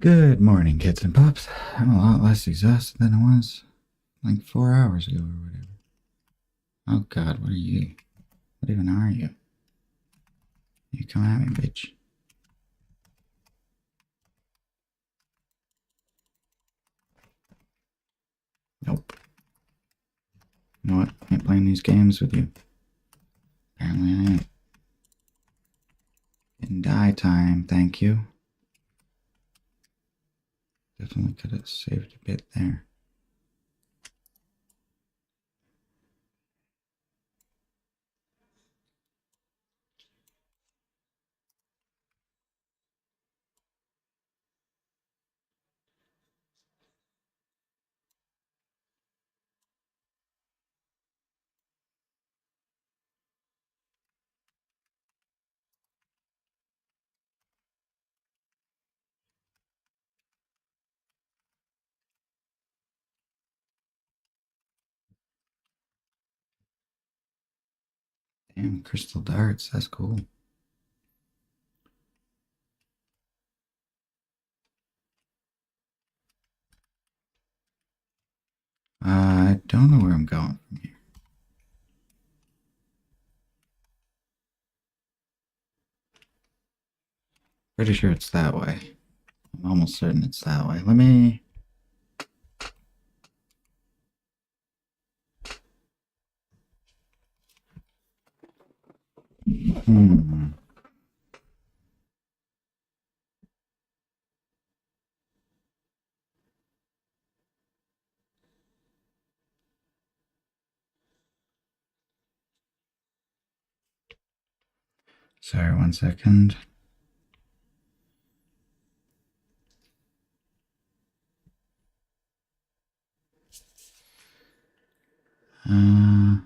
Good morning, kids and pups. I'm a lot less exhausted than I was like 4 hours ago or whatever. Oh god, what are you? What even are you? You come at me, bitch. Nope. You know what? I ain't playing these games with you. Apparently I am. In die time, thank you. Definitely could have saved a bit there. Damn, crystal darts, that's cool. I don't know where I'm going from here. Pretty sure it's that way. I'm almost certain it's that way. Let me... Hmm. Sorry, 1 second. Uh...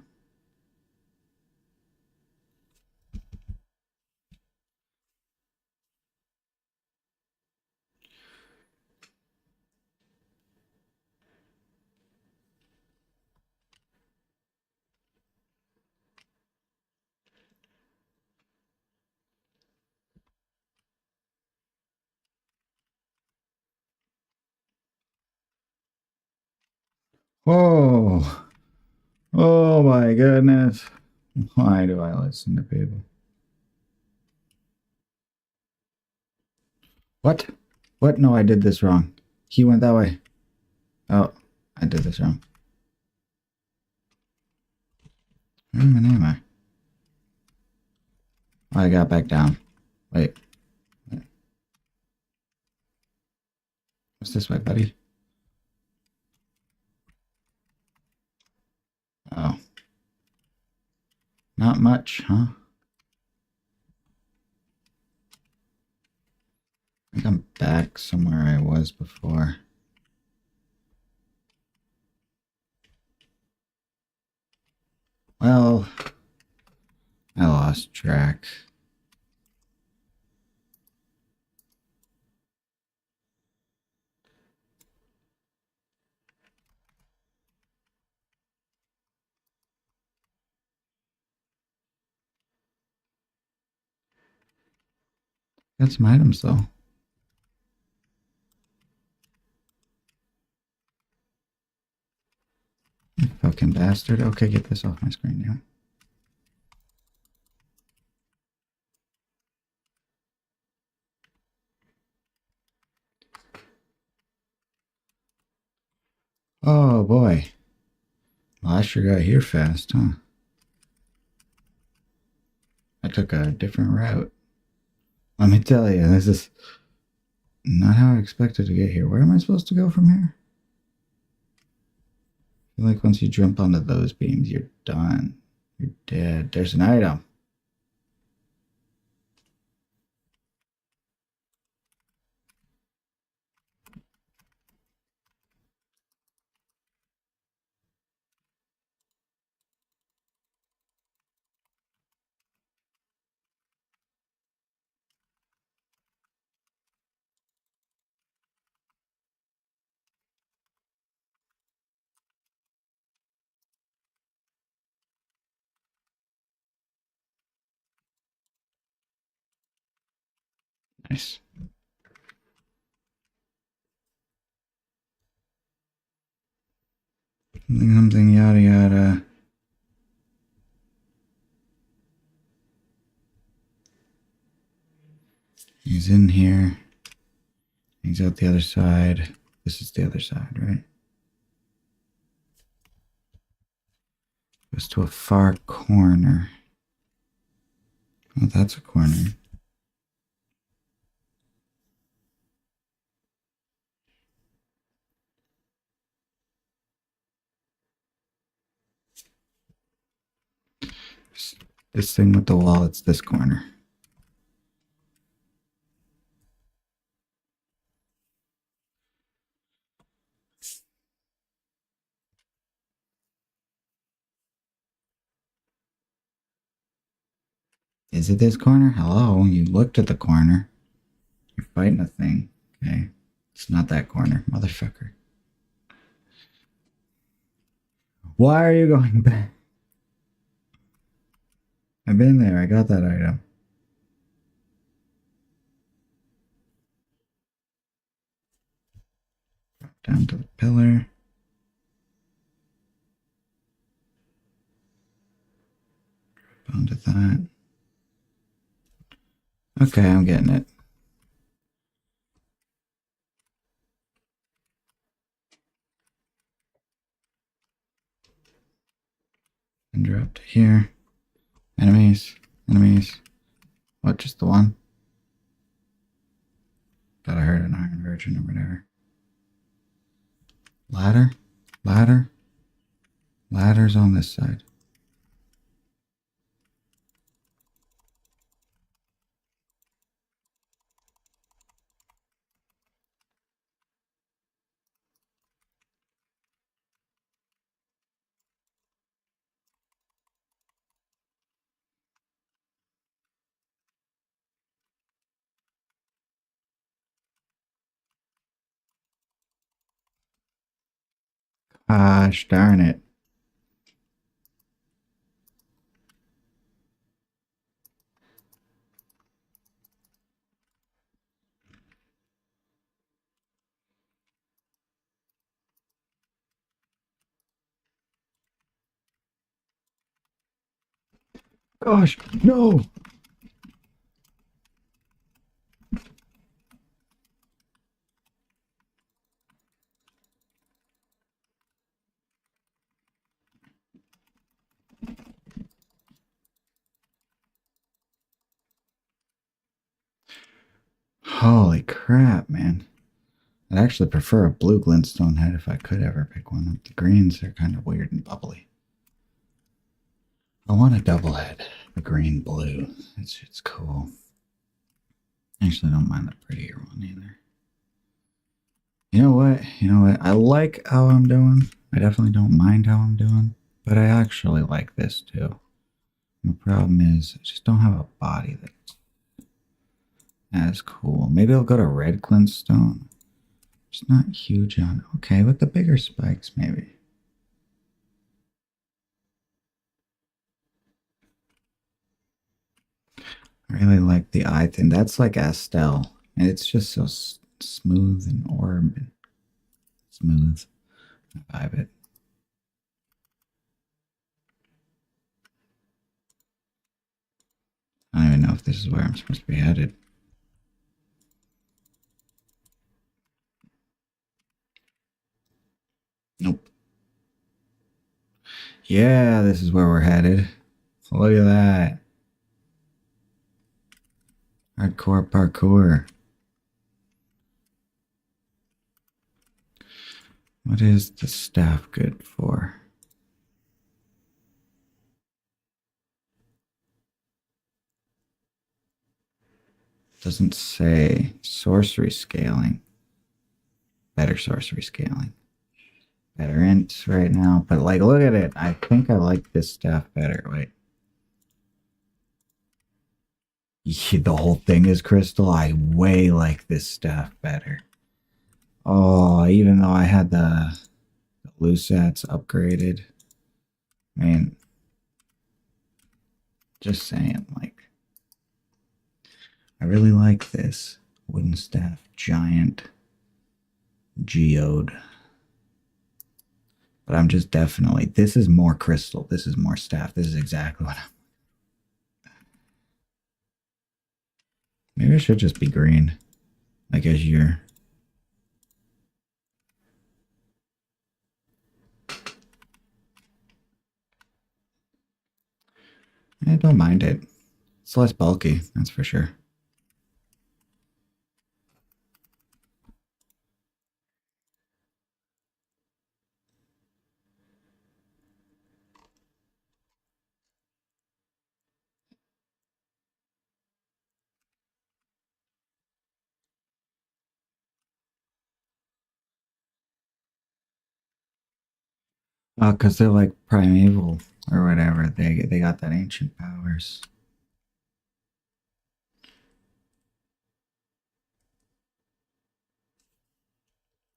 Whoa. Oh my goodness. Why do I listen to people? What? What? No, I did this wrong. He went that way. Oh, I did this wrong. Where am I? Oh, I got back down. Wait. What's this way, buddy? Oh. Not much, huh? I think I'm back somewhere I was before. Well, I lost track. Got some items, though. You fucking bastard. Okay, get this off my screen now. Oh, boy. Well, I sure got here fast, huh? I took a different route. Let me tell you, this is not how I expected to get here. Where am I supposed to go from here? I feel like once you jump onto those beams, you're done. You're dead. There's an item. Nice. something, yada yada. He's in here. He's out the other side. This is the other side, right? Goes to a far corner. Oh, that's a corner. This thing with the wall, it's this corner. Is it this corner? Hello, you looked at the corner. You're fighting a thing. Okay. It's not that corner, motherfucker. Why are you going back? I've been there. I got that item. Drop down to the pillar. Drop onto that. Okay, I'm getting it. And drop to here. Enemies. Enemies. What, just the one? Thought I heard an Iron Virgin or whatever. Ladder? Ladder? Ladder's on this side. Gosh darn it. Gosh, no! Holy crap, man. I'd actually prefer a blue glintstone head if I could ever pick one up. The greens are kind of weird and bubbly. I want a double head. A green blue. It's cool. I actually don't mind the prettier one either. You know what? You know what? I like how I'm doing. I definitely don't mind how I'm doing. But I actually like this too. The problem is I just don't have a body that's as cool. Maybe I'll go to red glintstone. It's not huge on. Okay, with the bigger spikes, maybe. I really like the eye thing. That's like Astel. And it's just so smooth and orb and smooth. I vibe it. I don't even know if this is where I'm supposed to be headed. Nope. Yeah, this is where we're headed. Look at that. Hardcore parkour. What is the staff good for? Doesn't say. Sorcery scaling. Better sorcery scaling. Better int right now. But like, look at it. I think I like this staff better. Wait. Yeah, the whole thing is crystal. I way like this staff better. Oh, even though I had the Lusats upgraded. I mean, just saying, like, I really like this wooden staff giant geode. But I'm just definitely, this is more crystal. This is more staff. This is exactly what I'm. Maybe it should just be green. Like azure. I don't mind it. It's less bulky, that's for sure. Oh, because they're like primeval or whatever. They got that ancient powers.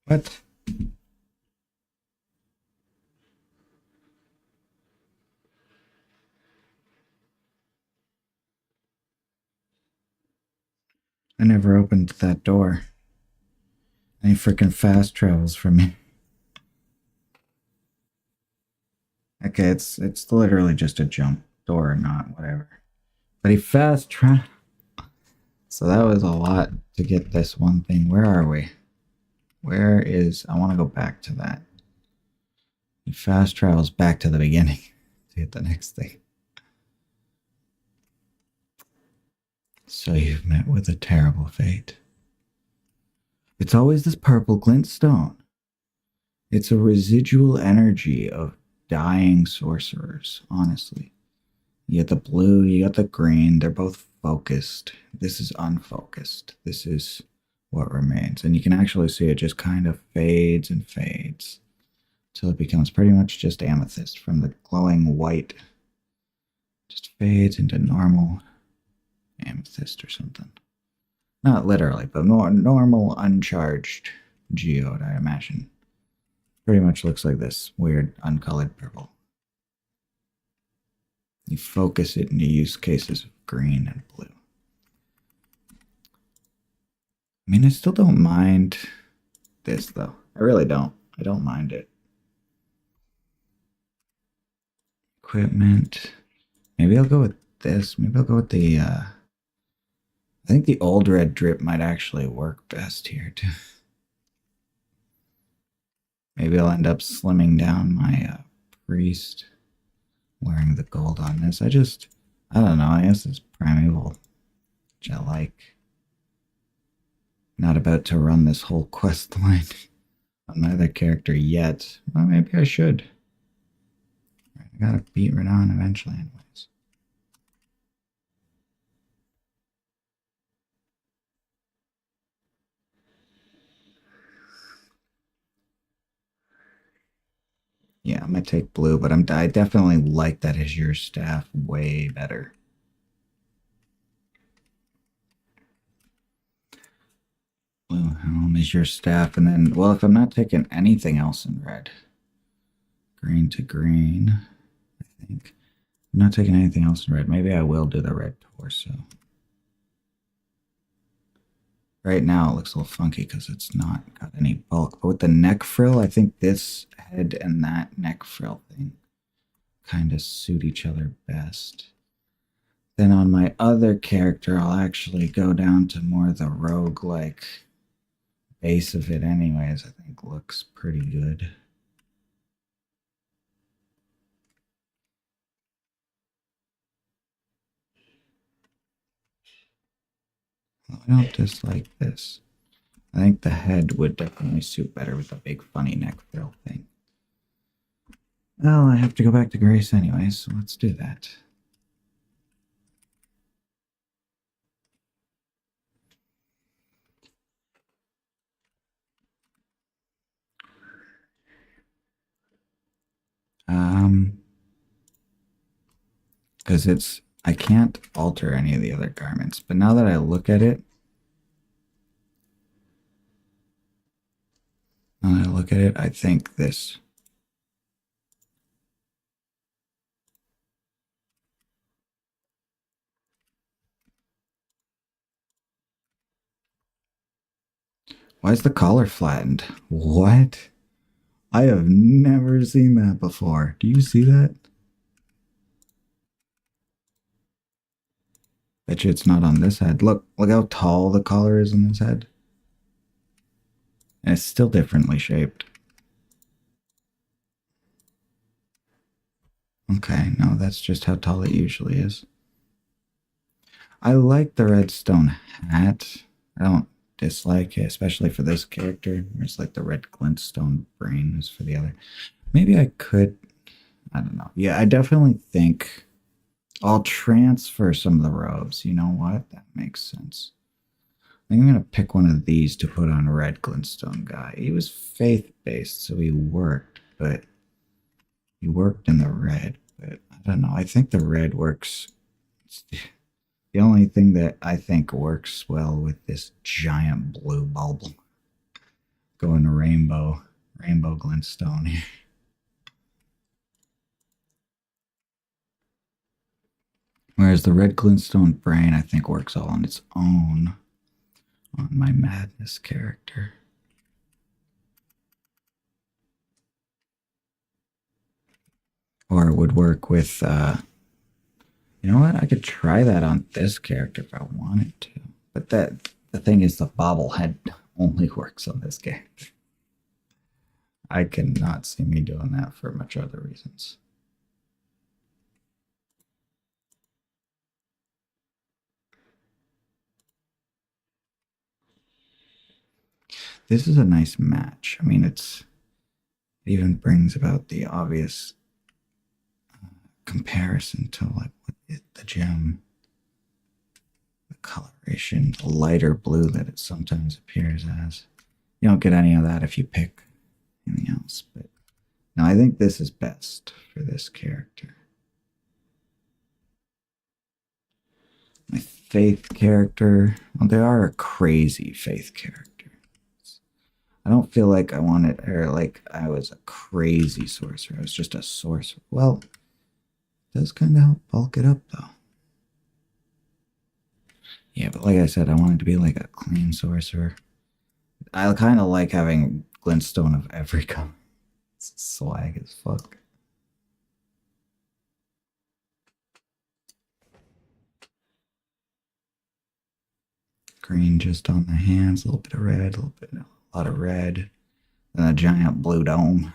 What? I never opened that door. Any freaking fast travels for me. Okay, it's literally just a jump door, not whatever. But he fast travel. So that was a lot to get this one thing. Where are we? Where is? I want to go back to that. He fast travels back to the beginning to get the next thing. So you've met with a terrible fate. It's always this purple glint stone. It's a residual energy of dying sorcerers, honestly. You get the blue, you got the green, they're both focused. This is unfocused. This is what remains. And you can actually see it just kind of fades and fades till it becomes pretty much just amethyst from the glowing white. Just fades into normal amethyst or something. Not literally, but more normal uncharged geode, I imagine. Pretty much looks like this weird uncolored purple. You focus it and you use cases of green and blue. I mean, I still don't mind this though. I really don't. I don't mind it. Equipment. Maybe I'll go with this. Maybe I'll go with the I think the old red drip might actually work best here too. Maybe I'll end up slimming down my priest wearing the gold on this. I don't know. I guess it's primeval, which I like. Not about to run this whole quest line on my other character yet. Well, maybe I should. I gotta beat Radahn eventually, anyways. Yeah, I'm gonna take blue, but I definitely like that azure staff way better. Blue helm is your staff, and then, well, if I'm not taking anything else in red, green to green, I think. I'm not taking anything else in red. Maybe I will do the red torso. Right now it looks a little funky because it's not got any bulk. But with the neck frill, I think this head and that neck frill thing kind of suit each other best. Then on my other character, I'll actually go down to more the rogue-like base of it anyways. I think looks pretty good. Well, I don't dislike this. I think the head would definitely suit better with the big funny neck frill thing. Well, I have to go back to Grace anyways, so let's do that. Because I can't alter any of the other garments, but now that I look at it, I think this. Why is the collar flattened? What? I have never seen that before. Do you see that? Bet you it's not on this head. Look how tall the collar is on this head. And it's still differently shaped. Okay, no, that's just how tall it usually is. I like the redstone hat. I don't dislike it, especially for this character. There's like the red glintstone brain is for the other. Maybe I could, I don't know. Yeah, I definitely think I'll transfer some of the robes. You know what? That makes sense. I think I'm going to pick one of these to put on a red glintstone guy. He was faith-based, so he worked, but he worked in the red. But I don't know. I think the red works. It's the only thing that I think works well with this giant blue bulb going to rainbow glintstone here. Whereas the red glintstone brain, I think, works all on its own on my madness character. Or it would work with, you know what? I could try that on this character if I wanted to. But the thing is, the bobblehead only works on this character. I cannot see me doing that for much other reasons. This is a nice match. I mean, it even brings about the obvious comparison to like what the gem, the coloration, the lighter blue that it sometimes appears as. You don't get any of that if you pick anything else, but no, I think this is best for this character. My faith character, well, they are a crazy faith character. I don't feel like I wanted, or like I was a crazy sorcerer. I was just a sorcerer. Well, it does kind of help bulk it up, though. Yeah, but like I said, I wanted to be like a clean sorcerer. I kind of like having glintstone of every color. It's swag as fuck. Green just on the hands, a little bit of red, a lot of red, and a giant blue dome.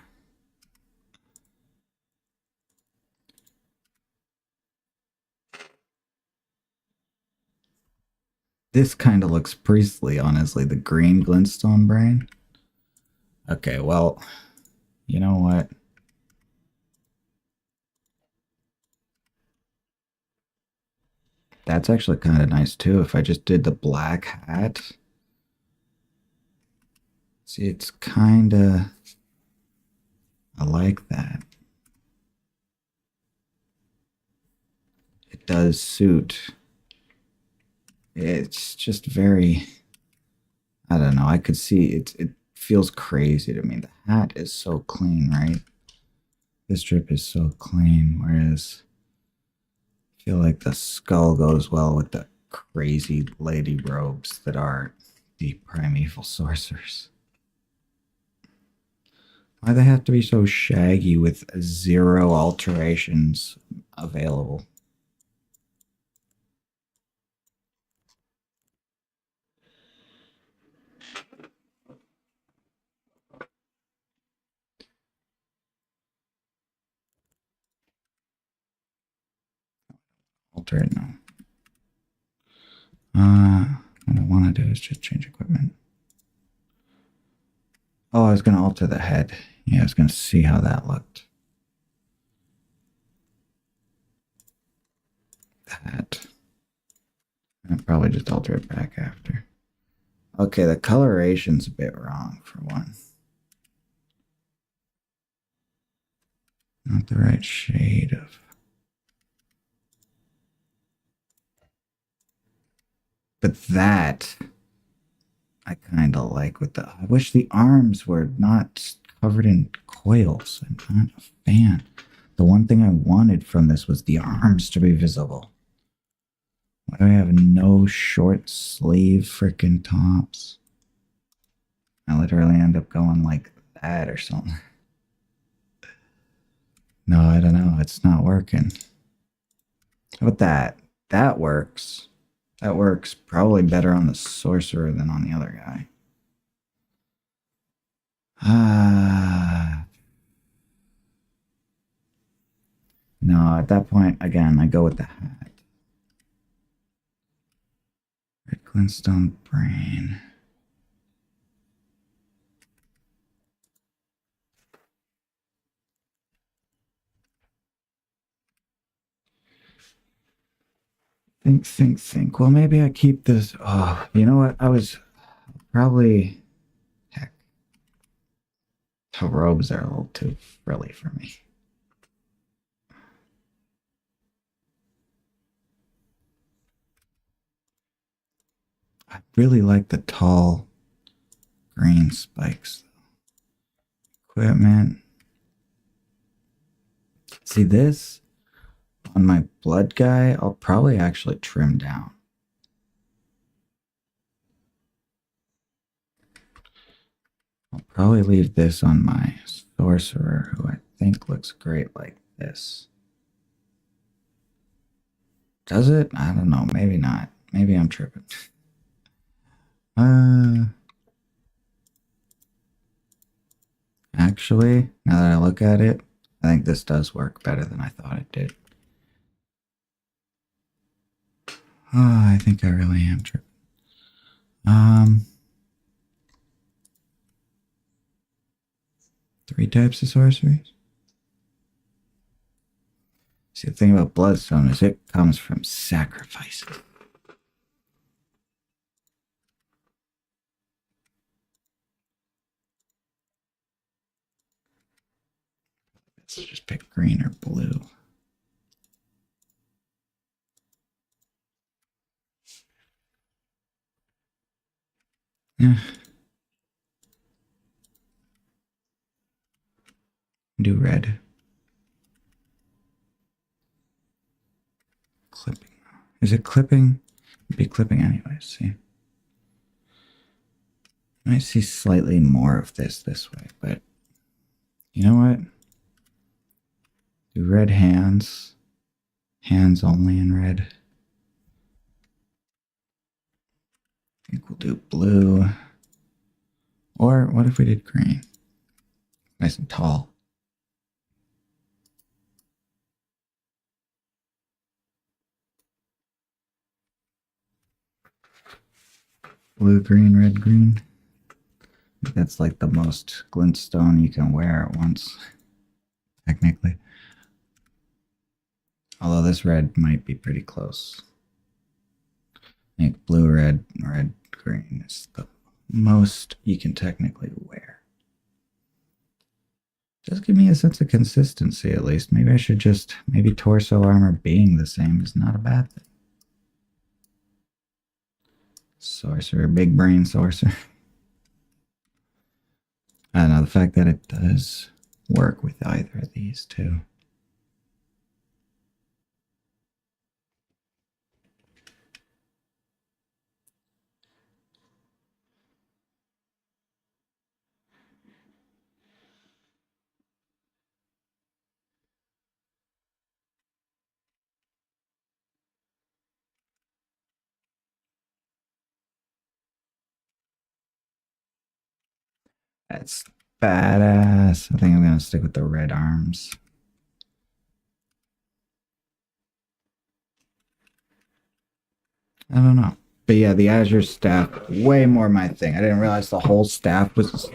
This kind of looks priestly, honestly, the green glintstone brain. Okay, well, you know what? That's actually kind of nice too. If I just did the black hat. See, it's kind of, I like that. It does suit. It's just very, I don't know. I could see it feels crazy to me. The hat is so clean, right? This strip is so clean, whereas I feel like the skull goes well with the crazy lady robes that are the primeval sorcerers. Why they have to be so shaggy with 0 alterations available? Alter it now. What I want to do is just change equipment. Oh, I was going to alter the head. Yeah, I was going to see how that looked. That. I'll probably just alter it back after. Okay, the coloration's a bit wrong for one. Not the right shade of. But that I kind of like with the. I wish the arms were not covered in coils. I'm not a fan. The one thing I wanted from this was the arms to be visible. Why do I have no short sleeve freaking tops? I literally end up going like that or something. No, I don't know. It's not working. How about that? That works. That works probably better on the sorcerer than on the other guy. No, at that point, again, I go with the hat. Red Glintstone Brain. Think. Well, maybe I keep this. Oh, you know what? I was probably. Heck. The robes are a little too frilly for me. I really like the tall green spikes. Equipment. See this? On my blood guy, I'll probably actually trim down. I'll probably leave this on my sorcerer, who I think looks great like this. Does it? I don't know. Maybe not. Maybe I'm tripping. Actually, now that I look at it, I think this does work better than I thought it did. Oh, I think I really am tripping. Three types of sorceries. See, the thing about Bloodstone is it comes from sacrifices. Let's just pick green or blue. Yeah. Do red. Clipping. Is it clipping? It'd be clipping anyways, see. I might see slightly more of this way, but you know what? Do red hands. Hands only in red. I think we'll do blue. Or what if we did green? Nice and tall. Blue, green, red, green. That's like the most glintstone you can wear at once, technically. Although this red might be pretty close. I think blue, red, green is the most you can technically wear. Just give me a sense of consistency at least. Maybe I should just, maybe torso armor being the same is not a bad thing. Sorcerer, big brain sorcerer. I don't know, the fact that it does work with either of these two. That's badass. I think I'm going to stick with the red arms. I don't know. But yeah, the Azure staff, way more my thing. I didn't realize the whole staff was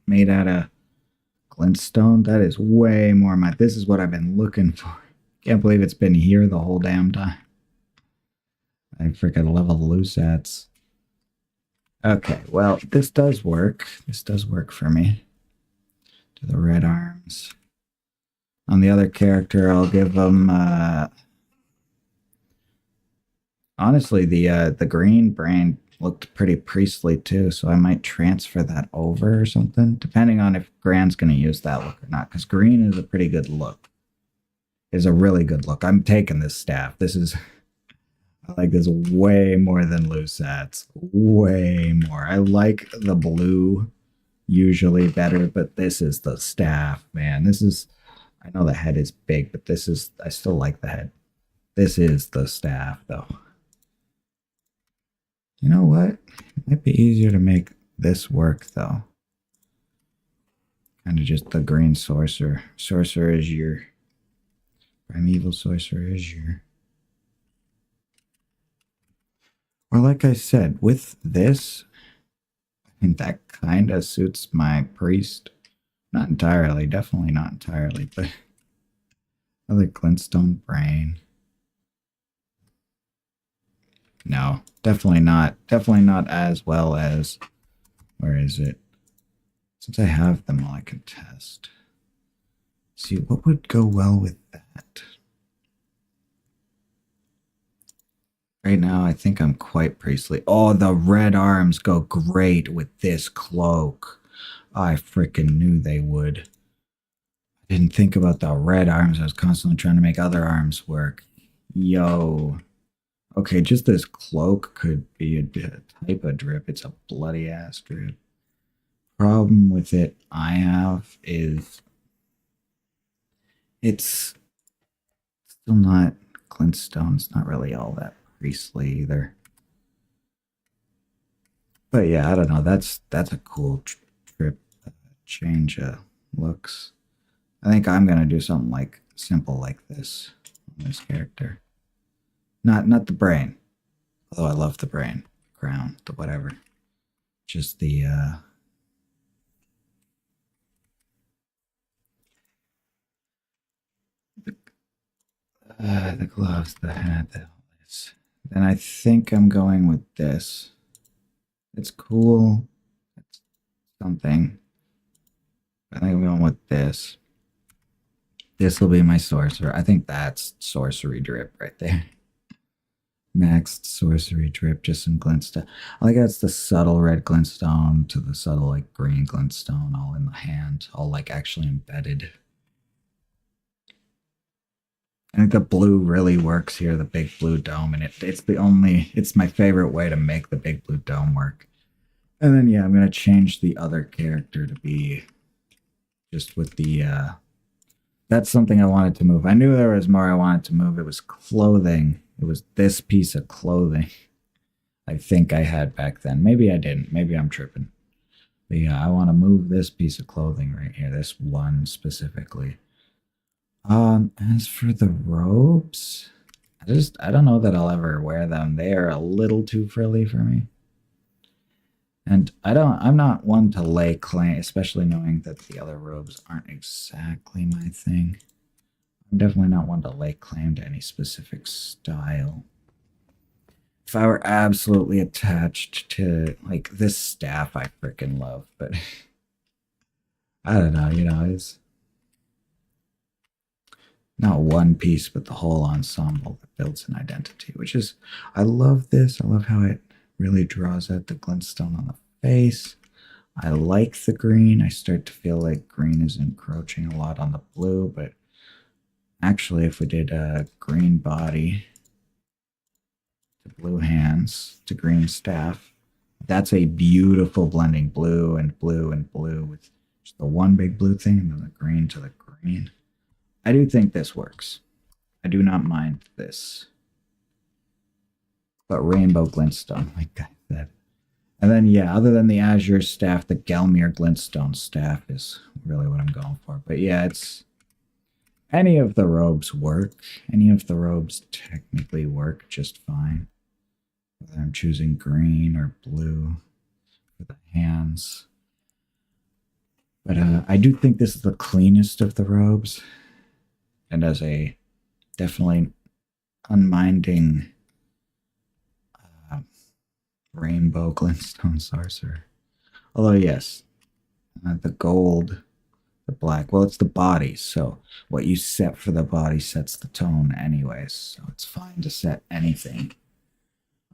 made out of glintstone. That is way more my, this is what I've been looking for. Can't believe it's been here the whole damn time. I freaking level Lusats. Okay, well, this does work. This does work for me. To the red arms. On the other character, I'll give them, honestly, the green brain looked pretty priestly too, so I might transfer that over or something, depending on if Gran's going to use that look or not, because green is a pretty good look. Is a really good look. I'm taking this staff. This is... I like this way more than Lusats. Way more. I like the blue usually better, but this is the staff, man. This is I know the head is big, but this is, I still like the head. This is the staff, though. You know what? It might be easier to make this work, though. Kind of just the green sorcerer. Sorcerer is your primeval sorcerer is your. Or like I said, with this, I think that kind of suits my priest. Not entirely, definitely not entirely, but I like glintstone brain. No, definitely not. Definitely not as well as. Where is it? Since I have them all, I can test. See, what would go well with that? Right now, I think I'm quite priestly. Oh, the red arms go great with this cloak. I freaking knew they would. I didn't think about the red arms. I was constantly trying to make other arms work. Yo. Okay, just this cloak could be a type of drip. It's a bloody ass drip. Problem with it I have is it's still not glintstone. It's not really all that priestly either. But yeah, I don't know. That's a cool trip change of looks. I think I'm gonna do something like simple like this on this character. Not the brain. Although I love the brain. Crown, the whatever. Just the gloves, the hat, the this. Then I think I'm going with this. It's cool. It's something. I think I'm going with this. This will be my sorcerer. I think that's sorcery drip right there. Maxed sorcery drip, just some glintstone. I like that's the subtle red glintstone to the subtle like green glintstone all in the hand, all like actually embedded. I think the blue really works here, the big blue dome, and it's my favorite way to make the big blue dome work. And then yeah, I'm gonna change the other character to be just with the that's something I wanted to move. I knew there was more I wanted to move. It was clothing. It was this piece of clothing I think I had back then. Maybe I didn't. Maybe I'm tripping. But yeah, I want to move this piece of clothing right here, this one specifically. As for the robes, I don't know that I'll ever wear them. They are a little too frilly for me. And I'm not one to lay claim, especially knowing that the other robes aren't exactly my thing. I'm definitely not one to lay claim to any specific style. If I were absolutely attached to, like, this staff I freaking love, but I don't know, it's not one piece, but the whole ensemble that builds an identity, which is, I love this. I love how it really draws out the glintstone on the face. I like the green. I start to feel like green is encroaching a lot on the blue, but actually, if we did a green body to blue hands to green staff, that's a beautiful blending blue and blue and blue with just the one big blue thing and then the green to the green. I do think this works. I do not mind this. But rainbow glintstone, like I said. And then, yeah, other than the Azure staff, the Gelmir glintstone staff is really what I'm going for. But yeah, it's any of the robes work. Any of the robes technically work just fine. Whether I'm choosing green or blue for the hands. But I do think this is the cleanest of the robes. And as a definitely unminding rainbow glintstone sorcerer. Although, yes, the gold, the black, well, it's the body. So what you set for the body sets the tone anyways. So it's fine to set anything.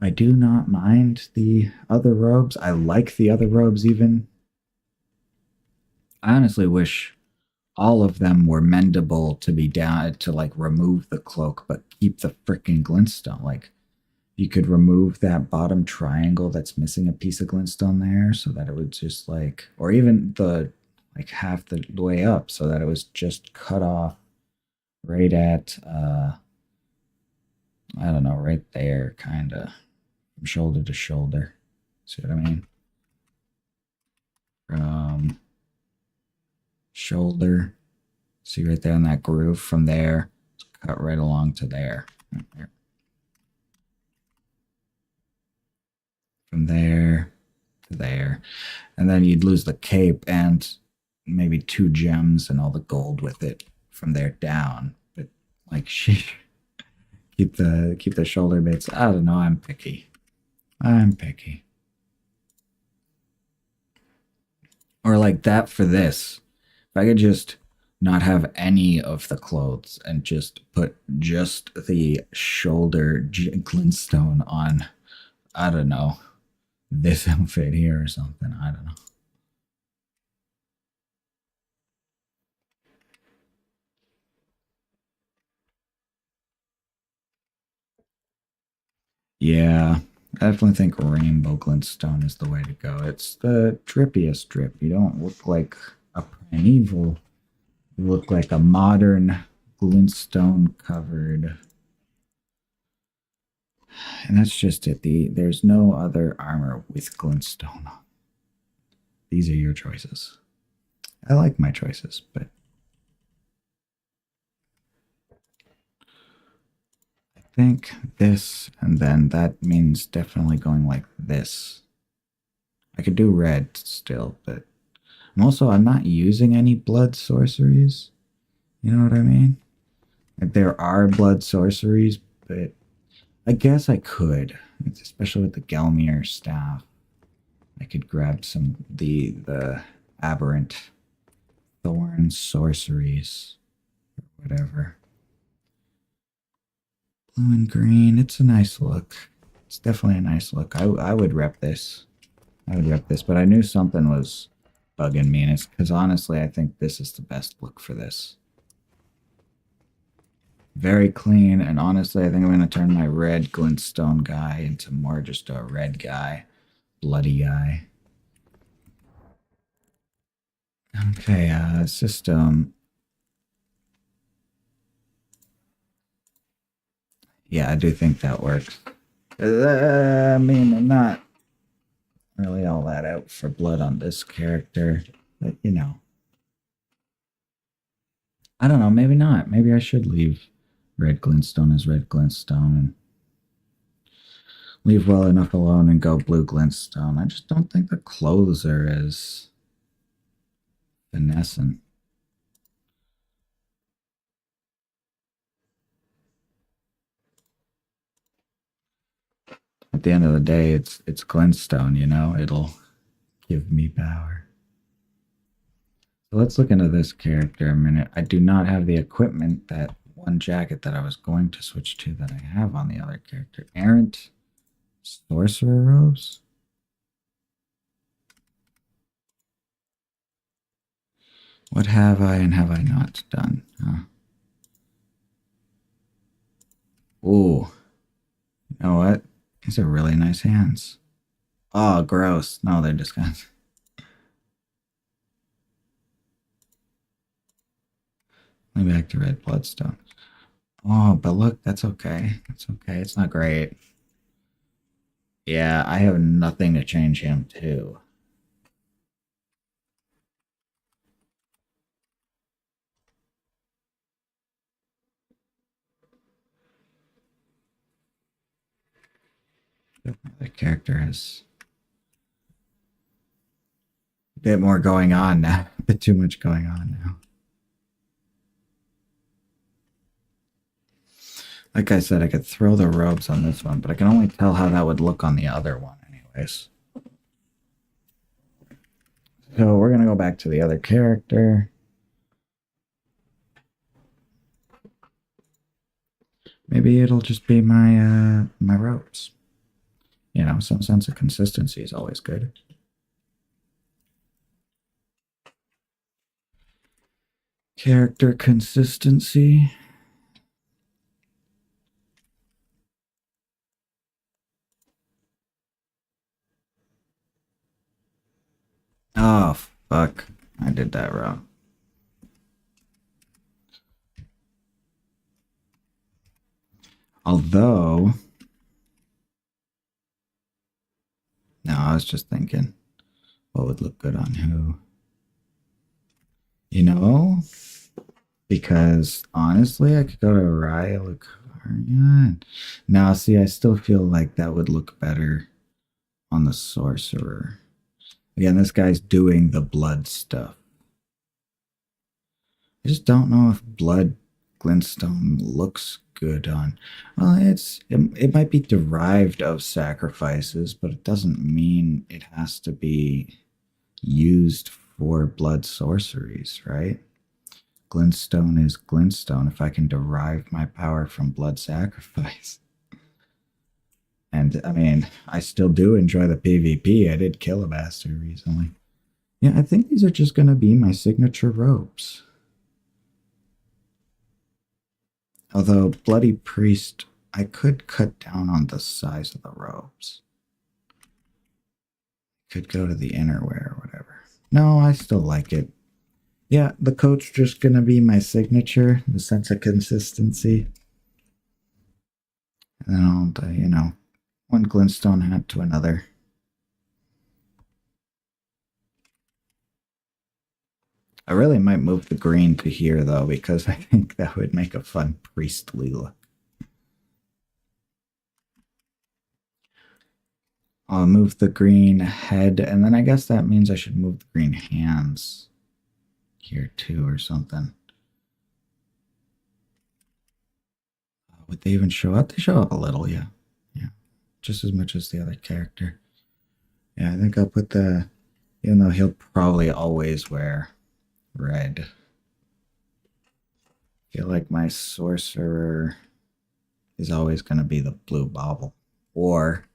I do not mind the other robes. I like the other robes even. I honestly wish all of them were mendable to be down to like remove the cloak but keep the freaking glintstone. Like you could remove that bottom triangle that's missing a piece of glintstone there so that it would just like, or even the like half the way up so that it was just cut off right at I don't know, right there, kind of from shoulder to shoulder. See what I mean? From shoulder, see right there in that groove. From there, cut right along to there. From there to there, and then you'd lose the cape and maybe 2 gems and all the gold with it from there down. But like, she keep the shoulder bits. I don't know. I'm picky. I'm picky. Or like that for this. If I could just not have any of the clothes and just put just the shoulder glintstone on, I don't know, this outfit here or something. I don't know. Yeah, I definitely think rainbow glintstone is the way to go. It's the drippiest drip. You don't look like a primeval. You look like a modern glintstone covered. And that's just it. There's no other armor with glintstone. These are your choices. I like my choices, but I think this, and then that means definitely going like this. I could do red still, but I'm not using any blood sorceries. You know what I mean? Like, there are blood sorceries, but I guess I could, especially with the Gelmir staff. I could grab some the aberrant thorn sorceries or whatever. Blue and green. It's a nice look. It's definitely a nice look. I would rep this. I would rep this, but I knew something was bugging me, and it's because honestly, I think this is the best look for this. Very clean, and honestly, I think I'm going to turn my red glintstone guy into more just a red guy, bloody guy. Okay, system. Yeah, I do think that works. I mean, I'm not really all that out for blood on this character, but you know. I don't know, maybe not. Maybe I should leave red glintstone as red glintstone and leave well enough alone and go blue glintstone. I just don't think the clothes are as finessing. At the end of the day, it's glintstone, you know? It'll give me power. So let's look into this character a minute. I do not have the equipment, that one jacket that I was going to switch to, that I have on the other character. Errant Sorcerer Robes? What have I and have I not done? Huh? Ooh. You know what? These are really nice hands. Oh, gross. No, they're disgusting. Let me back to red bloodstone. Oh, but look, that's okay. That's okay. It's not great. Yeah, I have nothing to change him to. The character has a bit more going on now. A bit too much going on now. Like I said, I could throw the robes on this one, but I can only tell how that would look on the other one anyways. So we're going to go back to the other character. Maybe it'll just be my my robes. You know, some sense of consistency is always good. Character consistency. Oh, fuck. I did that wrong. Although, no, I was just thinking what would look good on who. You know, because honestly, I could go to Raya Lucaria. Now, see, I still feel like that would look better on the sorcerer. Again, this guy's doing the blood stuff. I just don't know if blood glintstone looks good on. Well, it might be derived of sacrifices, but it doesn't mean it has to be used for blood sorceries, right? Glintstone is glintstone if I can derive my power from blood sacrifice. And I mean, I still do enjoy the PvP. I did kill a bastard recently. Yeah, I think these are just going to be my signature robes. Although Bloody Priest, I could cut down on the size of the robes. Could go to the innerwear or whatever. No, I still like it. Yeah, the coat's just gonna be my signature, the sense of consistency. And I'll, one glintstone hat to another. I really might move the green to here though, because I think that would make a fun priestly look. I'll move the green head, and then I guess that means I should move the green hands here too or something. Would they even show up? They show up a little, yeah. Yeah. Just as much as the other character. Yeah, I think I'll put the, even though he'll probably always wear red. I feel like my sorcerer is always going to be the blue bauble. Or,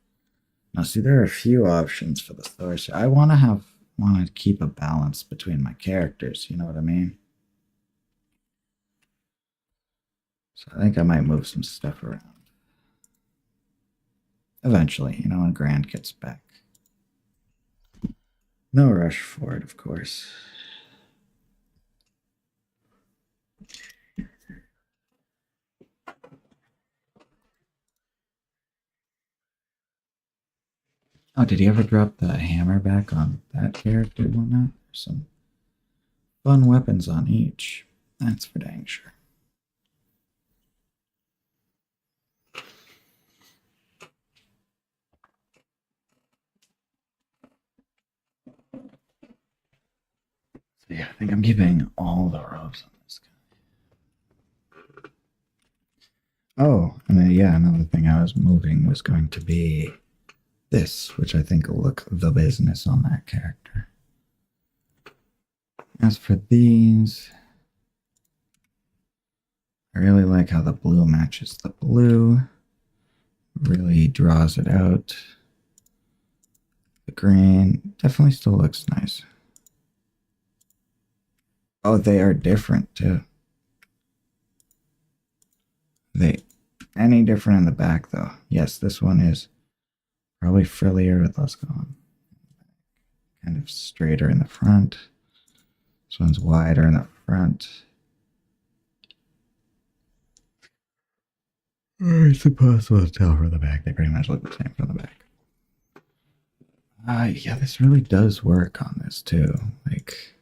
now see, there are a few options for the sorcerer. I want to keep a balance between my characters, you know what I mean? So I think I might move some stuff around. Eventually, when Grant gets back. No rush for it, of course. Oh, did he ever drop the hammer back on that character or whatnot? There's some fun weapons on each. That's for dang sure. So yeah, I think I'm keeping all the robes on this guy. Oh, and then yeah, another thing I was moving was going to be this, which I think will look the business on that character. As for these, I really like how the blue matches the blue. Really draws it out. The green definitely still looks nice. Oh, they are different too. They any different in the back though? Yes, this one is probably frillier with less going. Kind of straighter in the front. This one's wider in the front. It's impossible to tell from the back. They pretty much look the same from the back. Yeah, this really does work on this too. Like,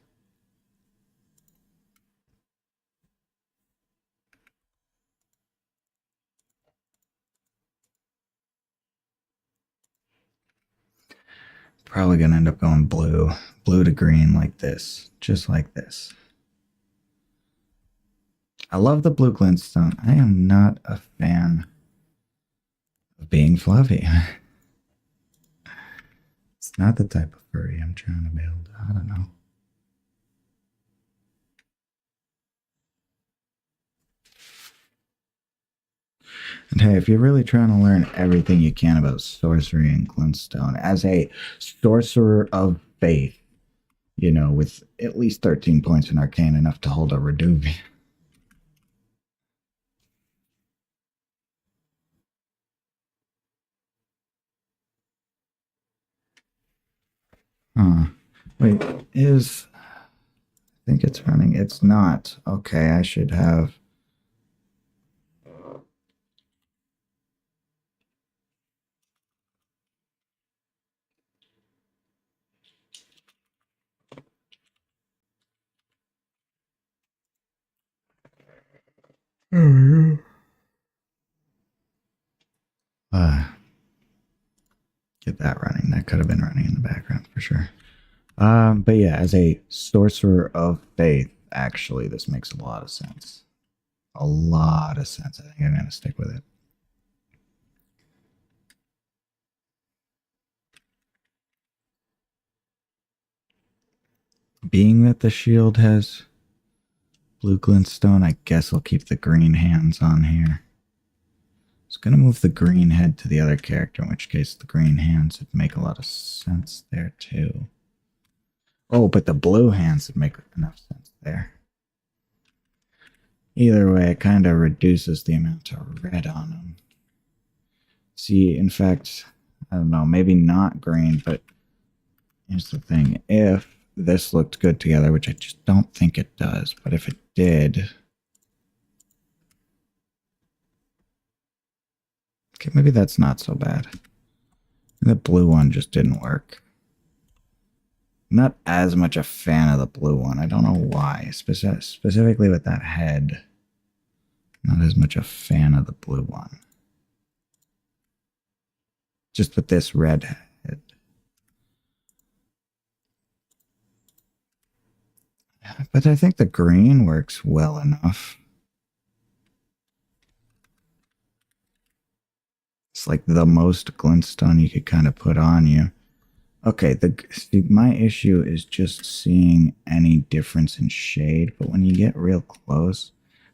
probably gonna end up going blue to green like this, just like this. I love the blue glintstone. I am not a fan of being fluffy. It's not the type of furry I'm trying to build. I don't know. And hey, if you're really trying to learn everything you can about sorcery and glintstone as a sorcerer of faith, with at least 13 points in arcane, enough to hold a Reduvian. Huh. Wait, is think it's running. It's not. Okay, I should have. Get that running. That could have been running in the background for sure. But yeah, as a sorcerer of faith, actually, this makes a lot of sense. A lot of sense. I think I'm gonna stick with it. Being that the shield has blue glintstone, I guess I'll keep the green hands on here. I was gonna move the green head to the other character, in which case the green hands would make a lot of sense there too. Oh, but the blue hands would make enough sense there. Either way, it kind of reduces the amount of red on them. See, in fact, I don't know, maybe not green, but here's the thing. If this looked good together, which I just don't think it does, but if it did... Okay, maybe that's not so bad. The blue one just didn't work. Not as much a fan of the blue one. I don't know why. Specifically with that head. Not as much a fan of the blue one. Just with this red head. But I think the green works well enough. It's like the most glintstone you could kind of put on you. Okay, my issue is just seeing any difference in shade, but when you get real close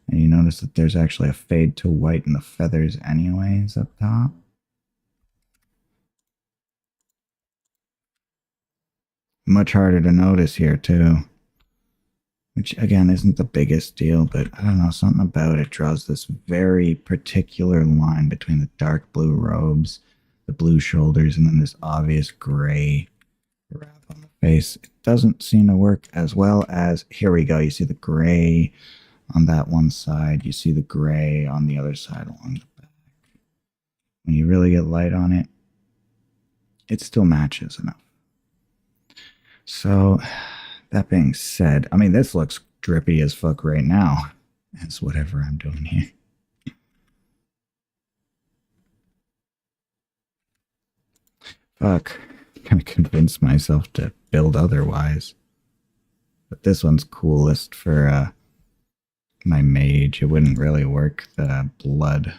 and you notice that there's actually a fade to white in the feathers anyways up top. Much harder to notice here too. Which again isn't the biggest deal, but I don't know, something about it draws this very particular line between the dark blue robes, the blue shoulders, and then this obvious gray wrap on the face. It doesn't seem to work as well as, here we go, you see the gray on that one side, you see the gray on the other side along the back. When you really get light on it, it still matches enough. So, that being said, I mean, this looks drippy as fuck right now. It's whatever I'm doing here. Fuck. I'm gonna convince myself to build otherwise. But this one's coolest for my mage. It wouldn't really work the blood.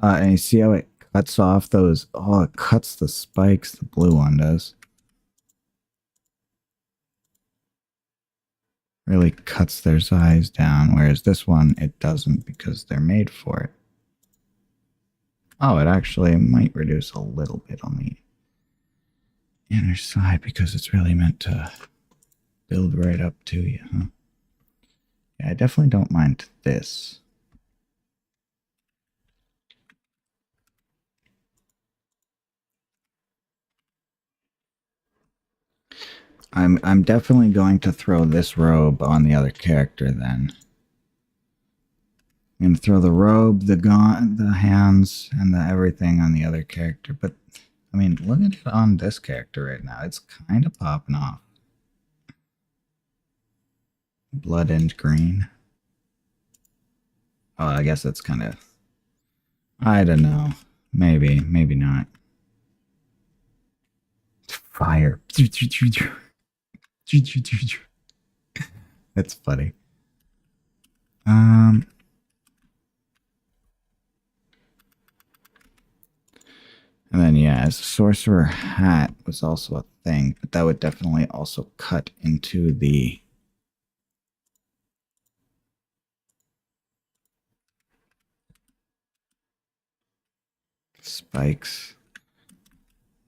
And you see how it cuts off those... Oh, it cuts the spikes. The blue one does. Really cuts their size down, whereas this one, it doesn't because they're made for it. Oh, it actually might reduce a little bit on the inner side because it's really meant to build right up to you, huh? Yeah, I definitely don't mind this. I'm definitely going to throw this robe on the other character then. I'm going to throw the robe, the gaunt, the hands, and the everything on the other character. But, I mean, look at it on this character right now. It's kind of popping off. Blood and green. Oh, I guess that's kind of... I don't know. Maybe, maybe not. Fire. That's funny. And then, yeah, as a sorcerer hat was also a thing, but that would definitely also cut into the spikes.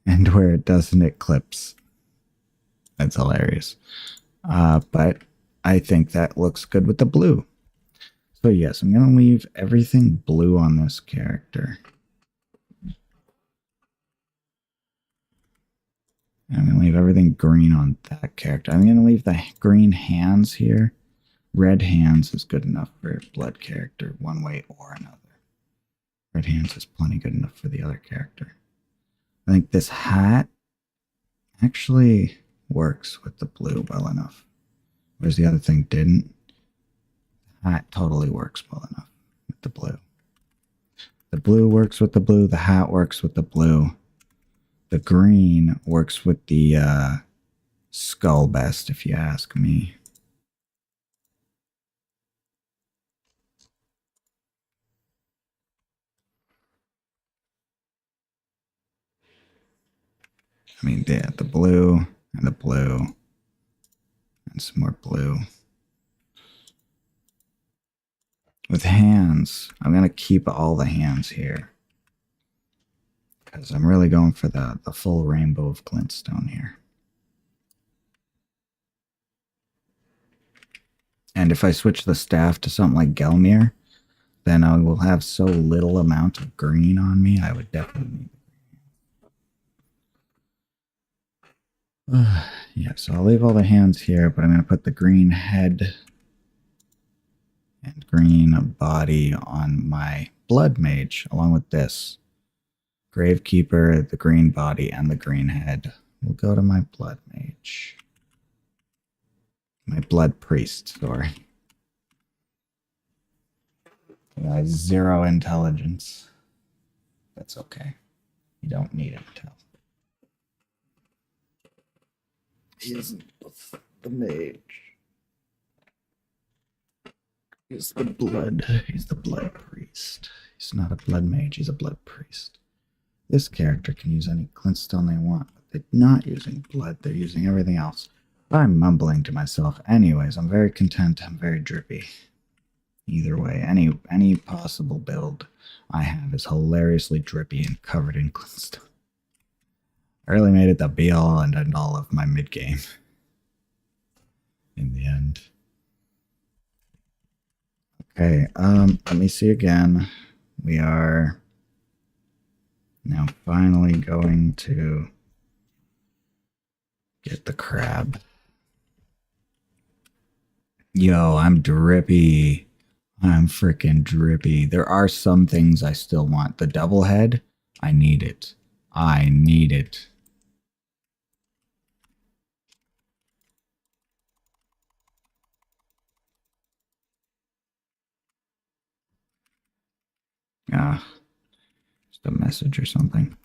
And where it doesn't, it clips. That's hilarious. But I think that looks good with the blue. So yes, I'm going to leave everything blue on this character. I'm going to leave leave everything green on that character. I'm going to leave the green hands here. Red hands is good enough for a blood character, one way or another. Red hands is plenty good enough for the other character. I think this hat actually works with the blue well enough. Whereas the other thing didn't. The hat totally works well enough with the blue. The blue works with the blue. The hat works with the blue. The green works with the skull best, if you ask me. I mean, yeah, the blue and the blue and some more blue. With hands, I'm going to keep all the hands here because I'm really going for the full rainbow of glintstone here. And if I switch the staff to something like Gelmir, then I will have so little amount of green on me, I would definitely need yeah, so I'll leave all the hands here, but I'm going to put the green head and green body on my blood mage, along with this. Gravekeeper, the green body, and the green head will go to my blood mage. My blood priest, sorry. Yeah, 0 intelligence. That's okay. You don't need intel. He's the mage. He's the blood priest. He's not a blood mage, he's a blood priest. This character can use any glintstone they want, but they're not using blood, they're using everything else. I'm mumbling to myself. Anyways, I'm very content, I'm very drippy. Either way, any possible build I have is hilariously drippy and covered in glintstone. I really made it the be-all and end-all of my mid-game. In the end. Okay, let me see again. We are now finally going to get the crab. Yo, I'm drippy. I'm freaking drippy. There are some things I still want. The double head, I need it. I need it. Just a message or something.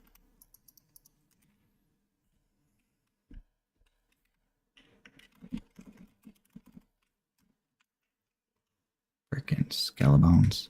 Frickin' Skellebones.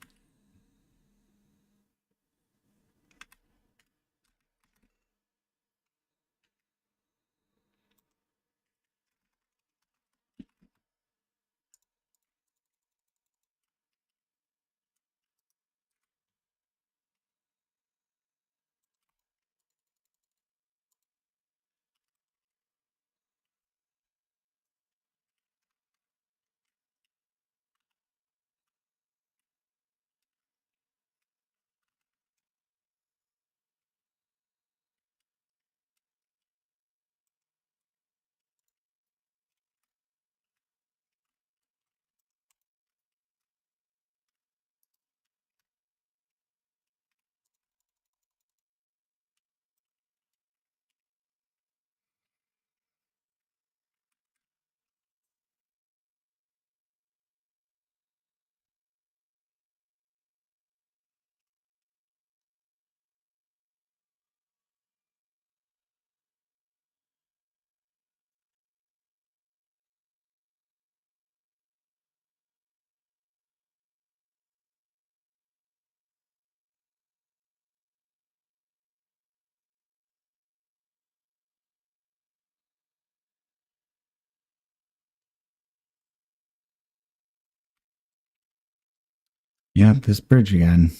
Yep, this bridge again.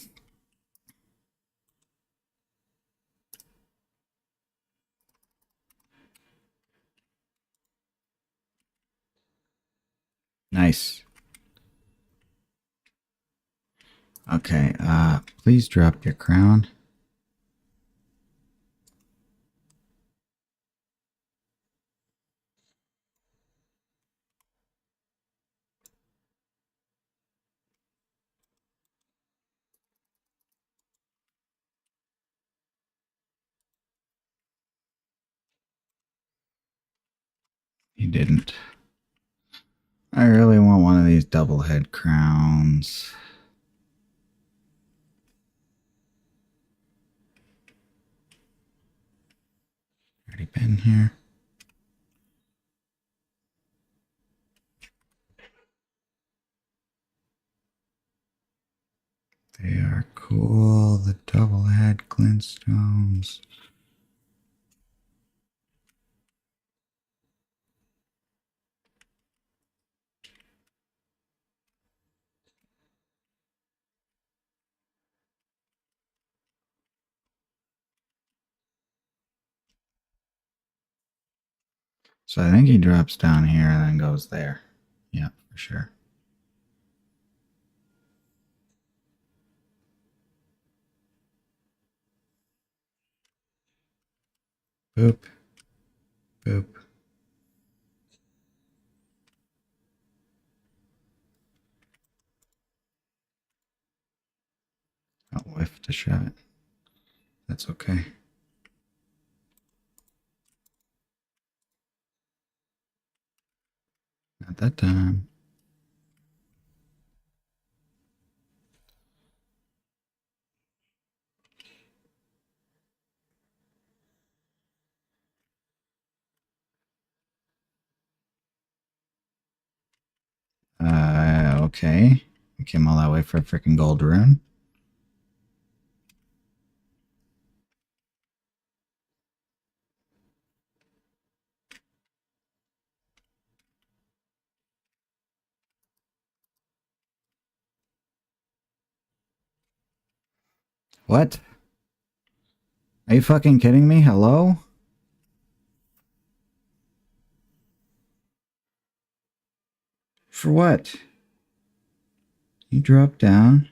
Nice. Okay, please drop your crown. He didn't. I really want one of these double head crowns. Already been here. They are cool, the double head glintstones. So I think he drops down here and then goes there. Yeah, for sure. Boop. Boop. I'll whiff to shove it. That's okay. Not that time. Okay. I came all that way for a freaking gold rune. What? Are you fucking kidding me? Hello? For what? You drop down,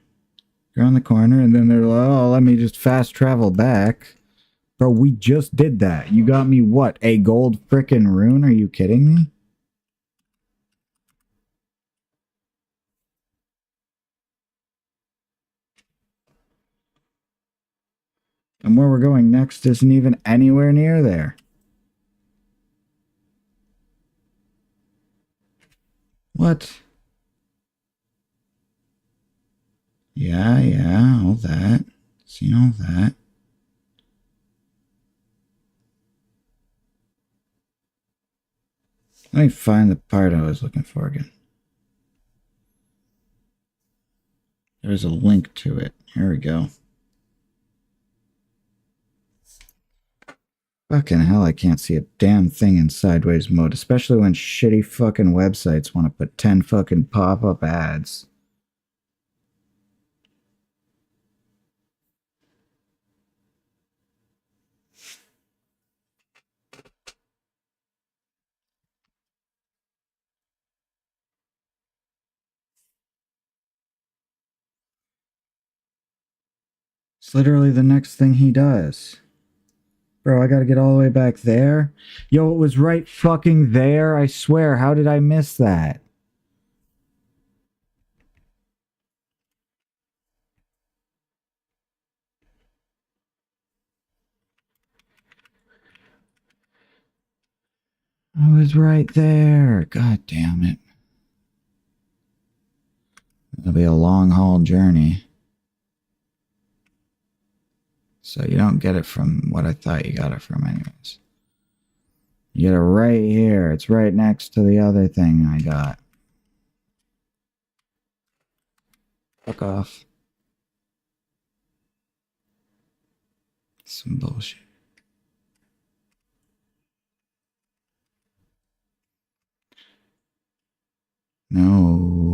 you're on the corner, and then they're like, oh, let me just fast travel back. Bro, we just did that. You got me what? A gold frickin' rune? Are you kidding me? And where we're going next isn't even anywhere near there. What? Yeah, all that. Seen all that. Let me find the part I was looking for again. There's a link to it. Here we go. Fucking hell, I can't see a damn thing in sideways mode, especially when shitty fucking websites want to put 10 fucking pop-up ads. It's literally the next thing he does. Bro, I gotta get all the way back there? Yo, it was right fucking there, I swear. How did I miss that? I was right there. God damn it. It'll be a long haul journey. So you don't get it from what I thought you got it from anyways. You get it right here. It's right next to the other thing I got. Fuck off. Some bullshit. No.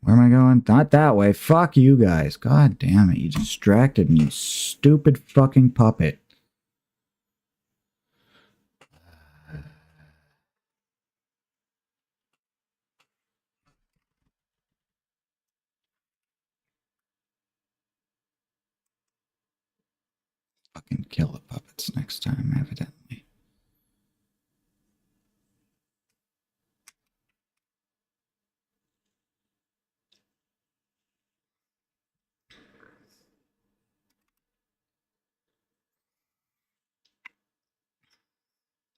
Where am I going? Not that way. Fuck you guys. God damn it. You distracted me, you stupid fucking puppet. Fucking kill the puppets next time, evidently.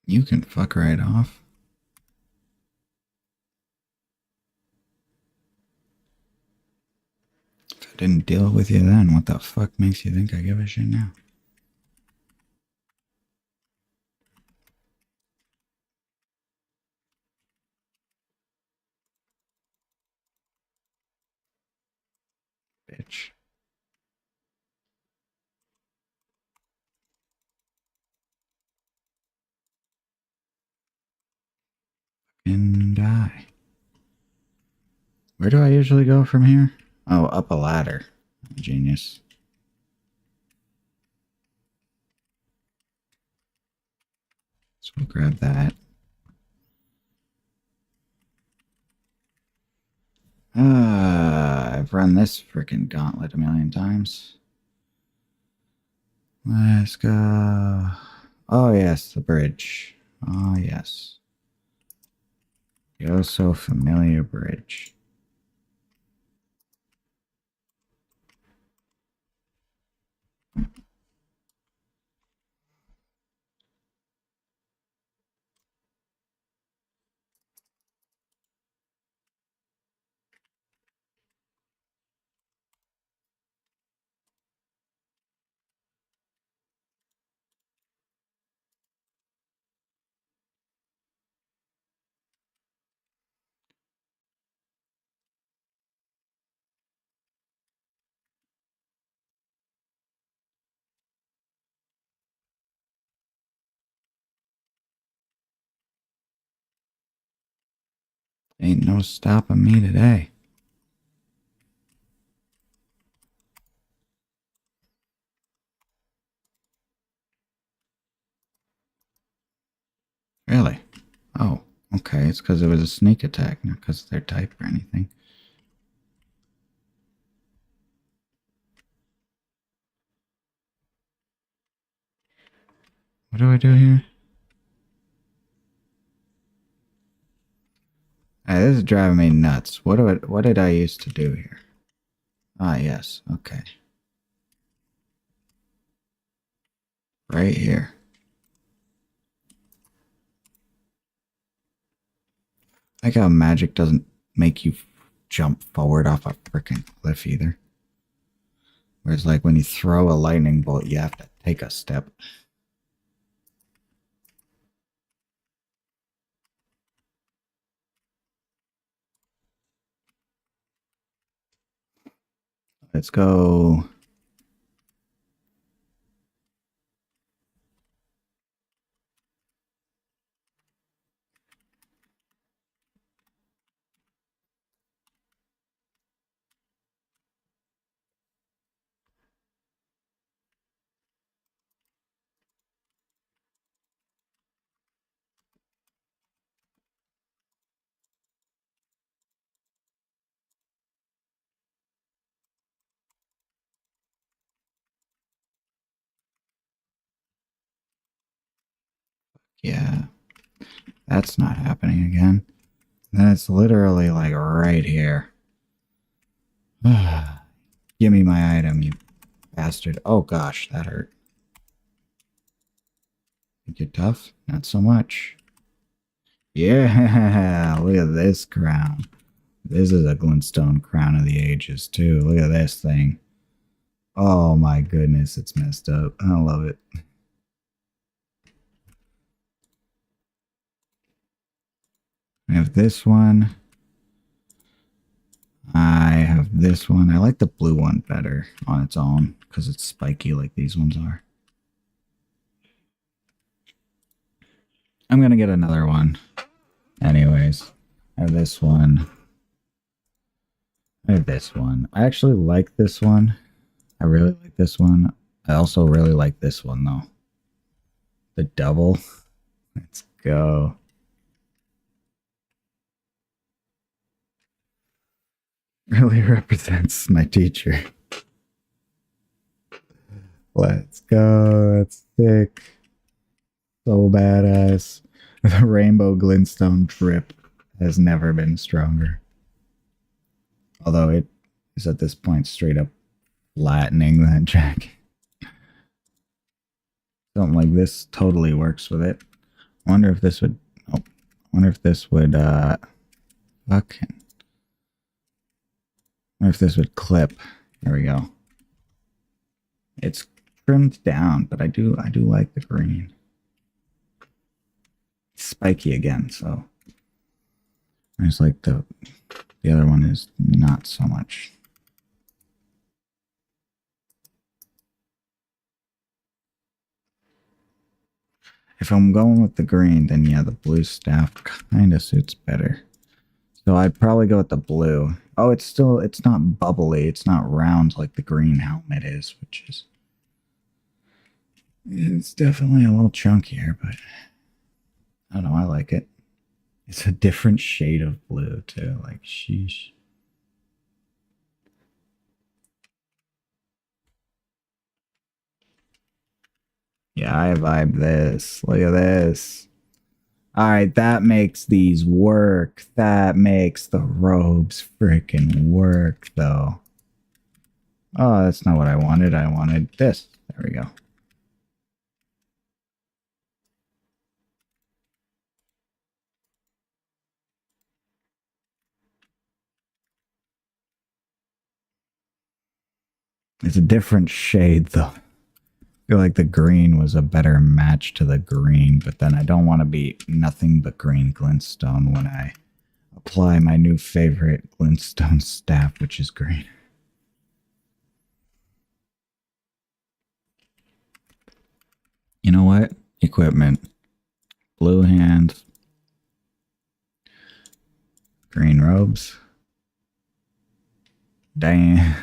You can fuck right off. If I didn't deal with you then, what the fuck makes you think I give a shit now? Bitch. And die. Where do I usually go from here? Oh, up a ladder. Genius. So we'll grab that. I've run this frickin' gauntlet a million times. Let's go. Oh, yes, the bridge. Oh, yes. The oh so familiar bridge. Ain't no stopping me today. Really? Oh, okay. It's because it was a sneak attack, not because of their type or anything. What do I do here? Hey, this is driving me nuts. What did I used to do here? Ah, yes. Okay. Right here. I like how magic doesn't make you jump forward off a freaking cliff either. Whereas like when you throw a lightning bolt, you have to take a step. Let's go. Yeah. That's not happening again. Then it's literally like right here. Give me my item, you bastard. Oh gosh, that hurt. Think you're tough? Not so much. Yeah, look at this crown. This is a glintstone crown of the ages too. Look at this thing. Oh my goodness, it's messed up. I love it. I have this one. I have this one. I like the blue one better on its own because it's spiky like these ones are. I'm going to get another one. Anyways, I have this one. I have this one. I actually like this one. I really like this one. I also really like this one though. The double. Let's go. Really represents my teacher. Let's go. That's sick. So badass. The rainbow glintstone drip has never been stronger. Although it is at this point straight up flattening that jacket. Something like this totally works with it. I wonder if this would... Oh, I wonder if this would, fucking... I wonder if this would clip. There we go. It's trimmed down, but I do like the green. It's spiky again, so... It's like the other one is not so much. If I'm going with the green, then yeah, the blue staff kind of suits better. So I'd probably go with the blue. Oh, it's not bubbly. It's not round like the green helmet is, which is... It's definitely a little chunkier, but I don't know, I like it. It's a different shade of blue too, like sheesh. Yeah, I vibe this. Look at this. Alright, that makes these work. That makes the robes freaking work, though. Oh, that's not what I wanted. I wanted this. There we go. It's a different shade, though. I feel like the green was a better match to the green, but then I don't want to be nothing but green glintstone when I apply my new favorite glintstone staff, which is green. You know what? Equipment. Blue hands. Green robes. Dang.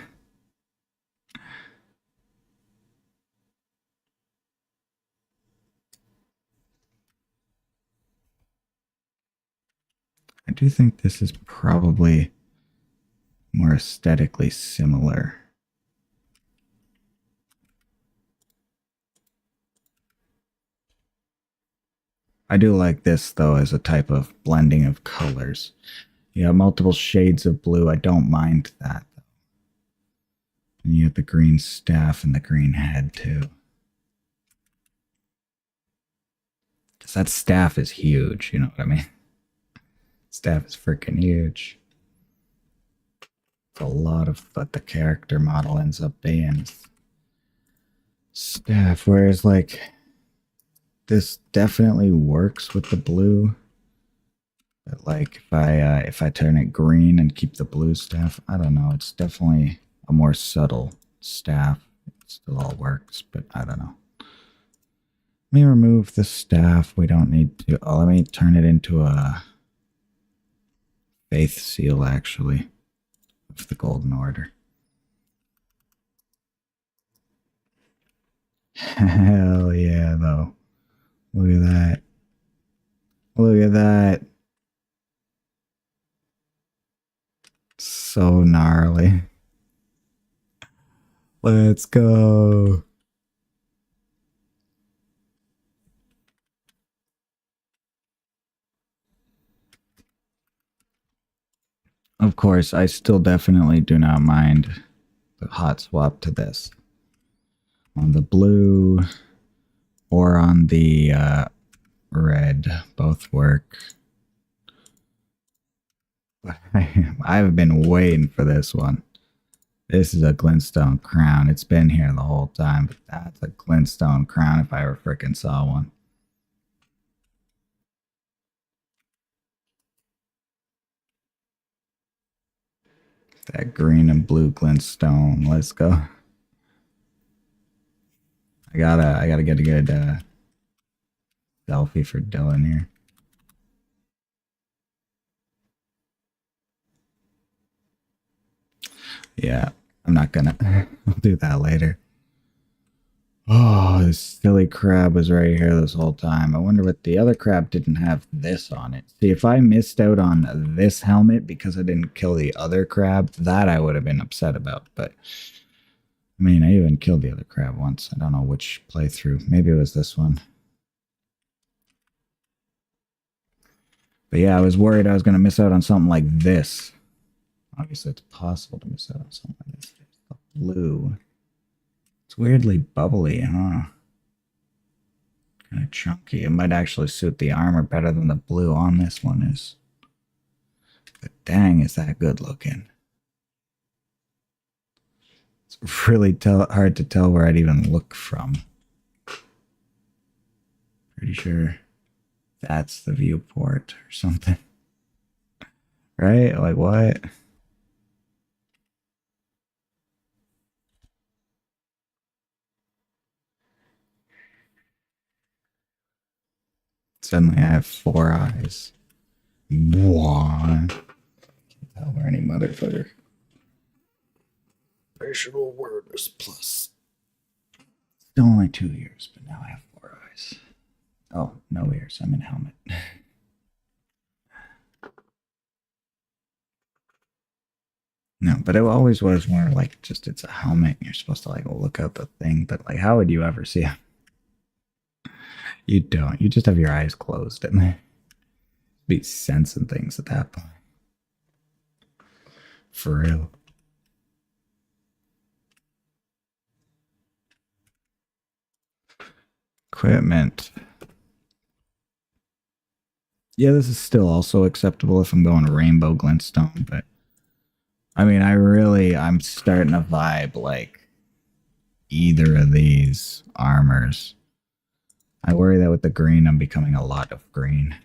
I do think this is probably more aesthetically similar. I do like this, though, as a type of blending of colors. You have multiple shades of blue. I don't mind that. And you have the green staff and the green head, too. Because that staff is huge, you know what I mean? Staff is freaking huge. It's a lot of what the character model ends up being. Staff, whereas, like, this definitely works with the blue. But, like, if I turn it green and keep the blue staff, I don't know. It's definitely a more subtle staff. It still all works, but I don't know. Let me remove the staff. We don't need to. Oh, let me turn it into a faith seal, actually, of the Golden Order. Hell yeah, though. Look at that. Look at that. So gnarly. Let's go. Of course, I still definitely do not mind the hot swap to this. On the blue or on the red, both work. But I've been waiting for this one. This is a glintstone crown. It's been here the whole time, but that's a glintstone crown if I ever frickin' saw one. That green and blue glintstone. Let's go. I gotta get a good selfie for Dylan here. Yeah, I'm not gonna. I'll do that later. Oh, this silly crab was right here this whole time. I wonder what the other crab didn't have this on it. See, if I missed out on this helmet because I didn't kill the other crab, that I would have been upset about. But, I mean, I even killed the other crab once. I don't know which playthrough. Maybe it was this one. But yeah, I was worried I was going to miss out on something like this. Obviously, it's possible to miss out on something like this. The blue. It's weirdly bubbly, huh? Kind of chunky. It might actually suit the armor better than the blue on this one is. But dang, is that good looking. It's really hard to tell where I'd even look from. Pretty sure that's the viewport or something. Right? Like what? Suddenly I have 4 eyes. One. Can't tell where any motherfucker. Racial awareness plus. Still only 2 ears, but now I have 4 eyes. Oh, no ears. I'm in helmet. No, but it always was more like just it's a helmet and you're supposed to like look out the thing, but like how would you ever see it? You don't. You just have your eyes closed and be sensing things at that point. For real. Equipment. Yeah, this is still also acceptable if I'm going rainbow glintstone, but I mean, I'm starting to vibe like either of these armors. I worry that with the green, I'm becoming a lot of green.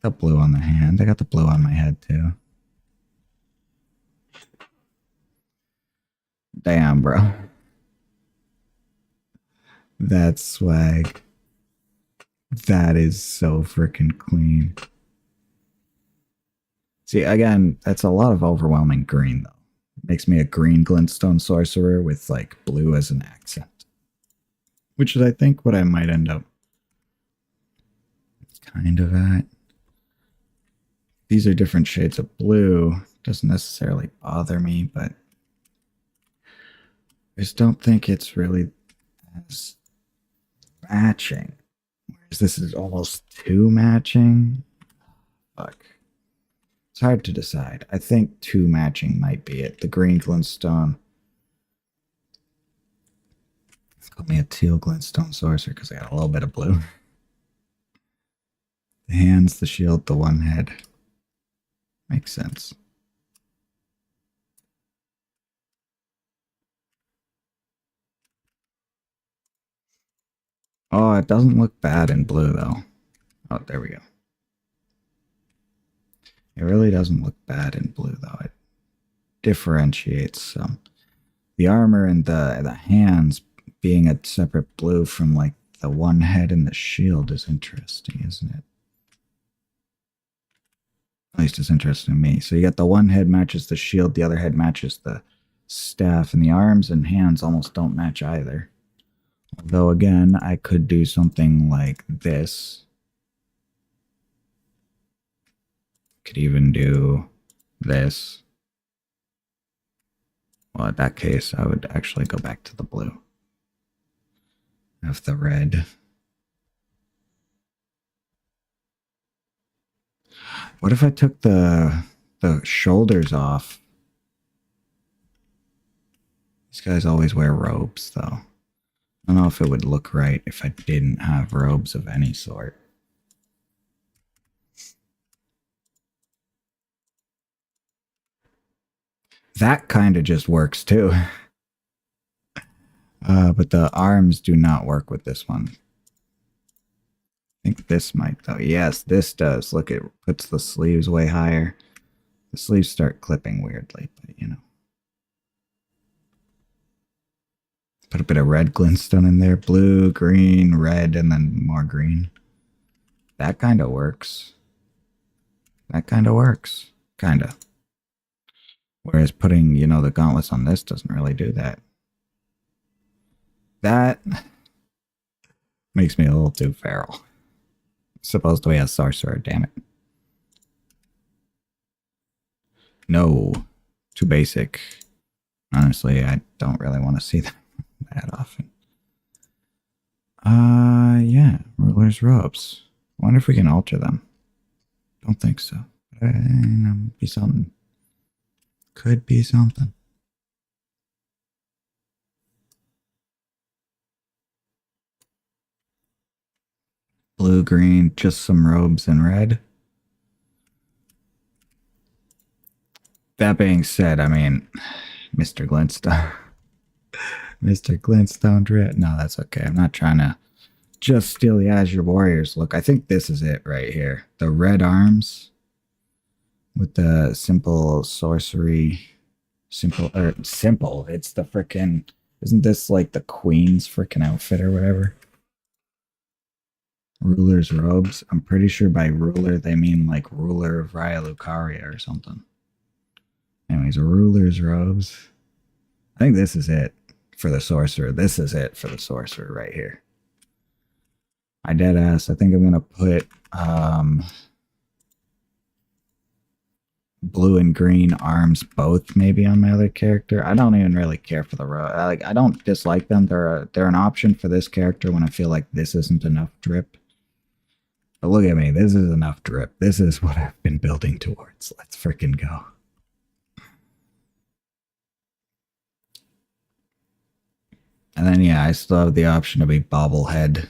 The blue on the hand. I got the blue on my head too. Damn, bro. That's swag. That is so freaking clean. See, again, that's a lot of overwhelming green, though. It makes me a green glintstone sorcerer with, like, blue as an accent. Which is, I think, what I might end up kind of at. These are different shades of blue. Doesn't necessarily bother me, but I just don't think it's really as matching. Whereas this is almost too matching. Fuck. It's hard to decide. I think 2 matching might be it. The green glintstone. Let's call me a teal glintstone sorcerer because I got a little bit of blue. The hands, the shield, the one head. Makes sense. Oh, it doesn't look bad in blue though. Oh, there we go. It really doesn't look bad in blue though. It differentiates some. The armor and the hands being a separate blue from like the one head and the shield is interesting, isn't it? At least it's interesting to me. So you got the one head matches the shield, the other head matches the staff, and the arms and hands almost don't match either. Although again, I could do something like this. Could even do this. Well, in that case, I would actually go back to the blue. Have the red. What if I took the shoulders off? These guys always wear robes, though. I don't know if it would look right if I didn't have robes of any sort. That kind of just works, too. But the arms do not work with this one. I think this might, though. Yes, this does. Look, it puts the sleeves way higher. The sleeves start clipping weirdly, but you know. Put a bit of red glintstone in there. Blue, green, red, and then more green. That kind of works. That kind of works. Kind of. Whereas putting, you know, the gauntlets on this doesn't really do that. That makes me a little too feral. Supposed to be a sorcerer, damn it. No. Too basic. Honestly, I don't really want to see that that often. Yeah. Ruler's robes. I wonder if we can alter them. Don't think so. But be something. Could be something. Blue, green, just some robes and red. That being said, I mean, Mr. Glintstone. Mr. Glintstone drip. No, that's okay. I'm not trying to just steal the Azure Warriors look. I think this is it right here. The red arms with the simple sorcery. Simple. It's the frickin'. Isn't this like the queen's frickin' outfit or whatever? Ruler's robes. I'm pretty sure by ruler they mean like ruler of Raya Lucaria or something. Anyways, ruler's robes. I think this is it for the sorcerer. This is it for the sorcerer right here. I dead ass. I think I'm gonna put blue and green arms both maybe on my other character. I don't even really care for the robe. I don't dislike them. They're an option for this character when I feel like this isn't enough drip. But look at me. This is enough drip. This is what I've been building towards. Let's freaking go. And then, yeah, I still have the option to be Bobblehead.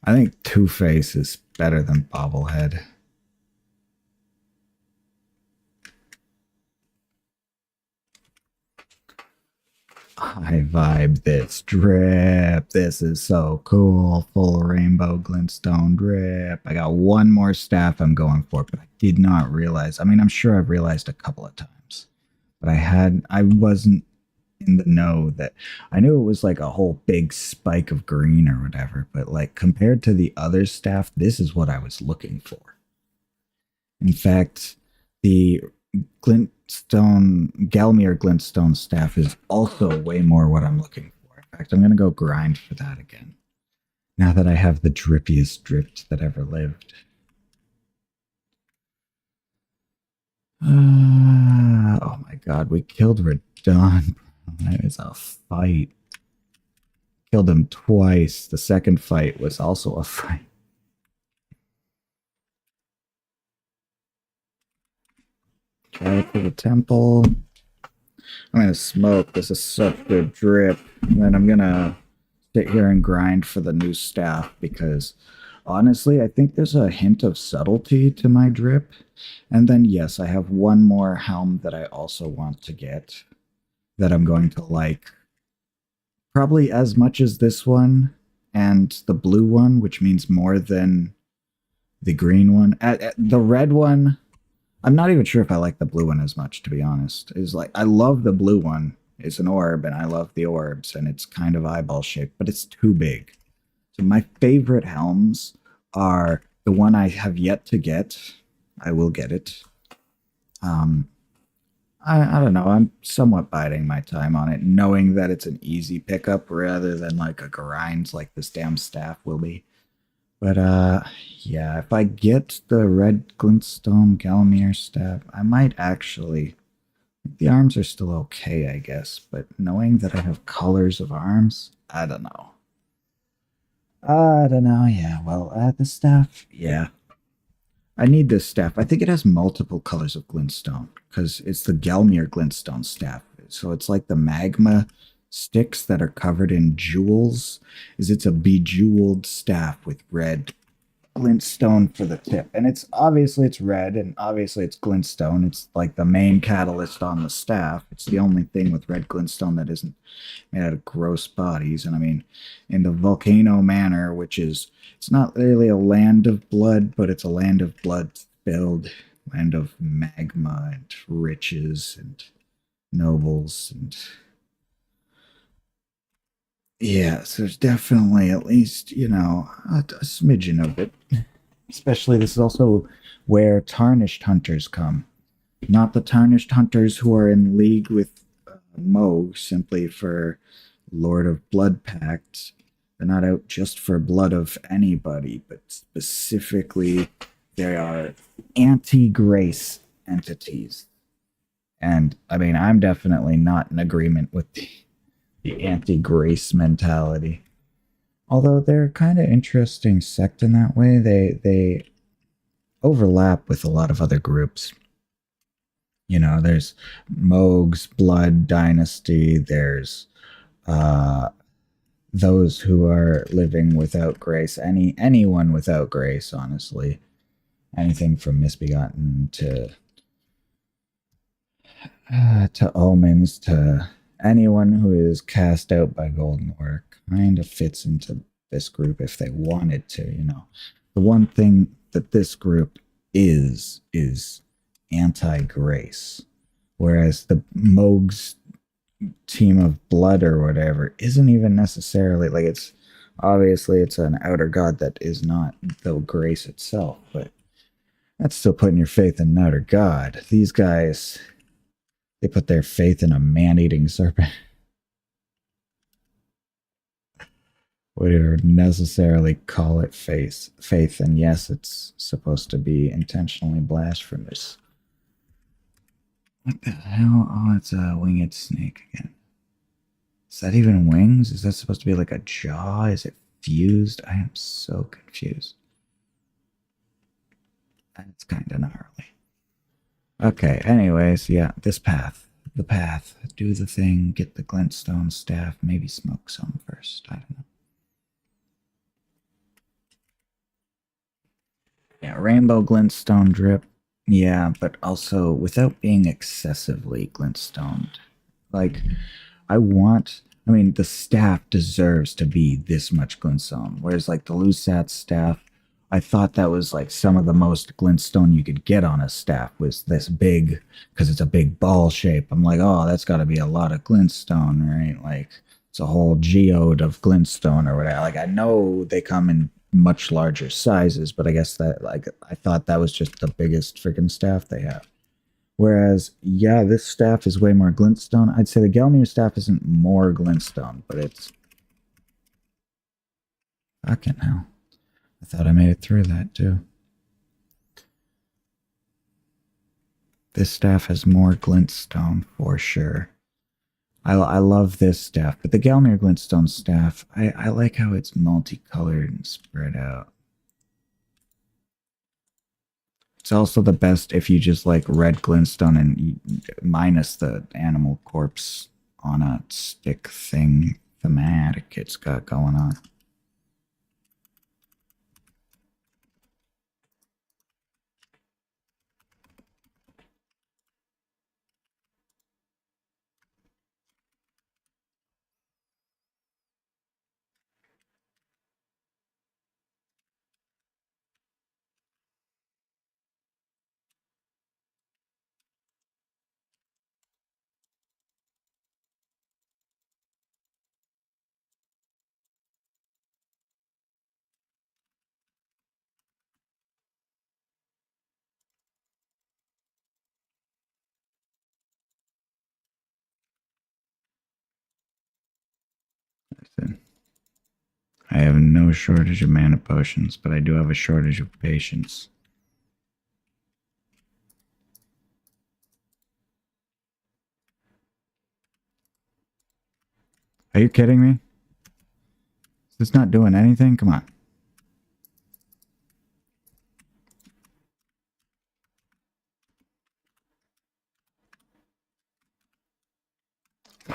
I think Two-Face is better than Bobblehead. I vibe this drip. This is so cool. Full rainbow glintstone drip. I got one more staff I'm going for, but I did not realize. I mean, I'm sure I've realized a couple of times, but I wasn't in the know that I knew it was like a whole big spike of green or whatever, but like compared to the other staff, this is what I was looking for. In fact, the Galmir Glintstone staff is also way more what I'm looking for. In fact, I'm going to go grind for that again. Now that I have the drippiest dripped that ever lived. Oh my god, we killed Radahn. That is a fight. Killed him twice. The second fight was also a fight. Travel to the temple. I'm gonna smoke. This is such good drip. And then I'm gonna sit here and grind for the new staff because honestly, I think there's a hint of subtlety to my drip. And then, yes, I have one more helm that I also want to get that I'm going to like probably as much as this one and the blue one, which means more than the green one. The red one, I'm not even sure if I like the blue one as much, to be honest. Is like I love the blue one. It's an orb, and I love the orbs, and it's kind of eyeball shaped, but it's too big. So my favorite helms are the one I have yet to get. I will get it. I don't know. I'm somewhat biding my time on it, knowing that it's an easy pickup rather than like a grind like this damn staff will be. But yeah, if I get the red glintstone Galmir staff, I might actually. The arms are still okay, I guess, but knowing that I have colors of arms, I don't know. I don't know. Yeah, well, the staff, yeah. I need this staff. I think it has multiple colors of glintstone because it's the Galmir glintstone staff. So it's like the magma sticks that are covered in jewels. It's a bejeweled staff with red glintstone for the tip. And it's red and obviously it's glintstone. It's like the main catalyst on the staff. It's the only thing with red glintstone that isn't made out of gross bodies. And I mean, in the Volcano Manor, which is, it's not really a land of blood, but it's a land of blood spilled, land of magma and riches and nobles and yeah, so there's definitely at least, you know, a smidgen of it. Especially this is also where tarnished hunters come. Not the tarnished hunters who are in league with Moog simply for Lord of Blood Pact. They're not out just for blood of anybody, but specifically they are anti-grace entities. And I mean, I'm definitely not in agreement with the anti-grace mentality. Although they're kind of interesting sect in that way. They overlap with a lot of other groups. You know, there's Moog's Blood Dynasty, there's those who are living without grace, anyone without grace, honestly, anything from misbegotten to omens to anyone who is cast out by golden work kind of fits into this group if they wanted to, you know. The one thing that this group is anti-grace, whereas the Moog's team of blood or whatever isn't even necessarily like, it's obviously it's an outer god that is not the grace itself, but that's still putting your faith in an outer god. These guys, they put their faith in a man-eating serpent. Would necessarily call it faith, and yes, it's supposed to be intentionally blasphemous. What the hell? Oh, it's a winged snake again. Is that even wings? Is that supposed to be like a jaw? Is it fused? I am so confused. That's kind of gnarly. Okay, anyways, yeah, this path. The path. Do the thing, get the glintstone staff, maybe smoke some first. I don't know. Yeah, rainbow glintstone drip. Yeah, but also without being excessively glintstoned. Like, I mean, the staff deserves to be this much glintstone. Whereas, like, the Lusat staff, I thought that was, like, some of the most glintstone you could get on a staff was this big, because it's a big ball shape. I'm like, oh, that's got to be a lot of glintstone, right? Like, it's a whole geode of glintstone or whatever. Like, I know they come in much larger sizes, but I guess that, like, I thought that was just the biggest freaking staff they have. Whereas, yeah, this staff is way more glintstone. I'd say the Gelmir staff isn't more glintstone, but it's... Fucking hell. I thought I made it through that, too. This staff has more glintstone, for sure. I love this staff, but the Gelmir glintstone staff, I like how it's multicolored and spread out. It's also the best if you just like red glintstone and minus the animal corpse on a stick thing thematic it's got going on. I have no shortage of mana potions, but I do have a shortage of patience. Are you kidding me? Is this not doing anything? Come on.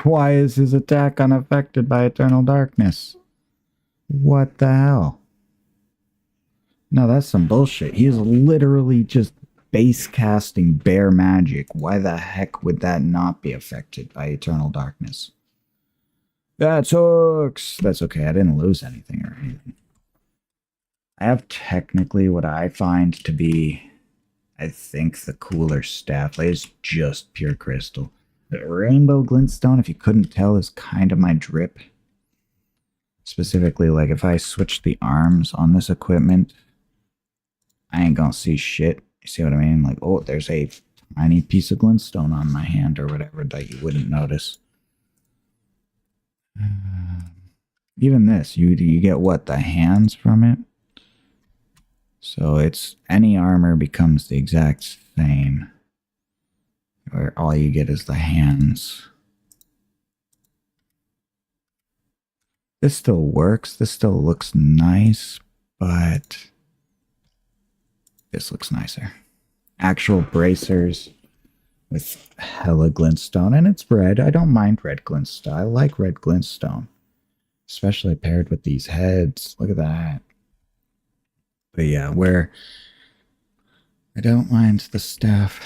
Why is his attack unaffected by eternal darkness? What the hell? No, that's some bullshit. He is literally just base casting bare magic. Why the heck would that not be affected by eternal darkness? That sucks. That's okay. I didn't lose anything or anything. I have technically what I find to be, I think, the cooler staff. Like, it's just pure crystal. The rainbow glintstone, if you couldn't tell, is kind of my drip. Specifically, like, if I switch the arms on this equipment, I ain't gonna see shit. You see what I mean? Like, oh, there's a tiny piece of glintstone on my hand or whatever that you wouldn't notice. Even this, you get what? The hands from it? So it's any armor becomes the exact same. Where all you get is the hands. This still works. This still looks nice, but this looks nicer. Actual bracers with hella glintstone, and it's red. I don't mind red glintstone. I like red glintstone. especially paired with these heads. Look at that. But yeah, where I don't mind the staff.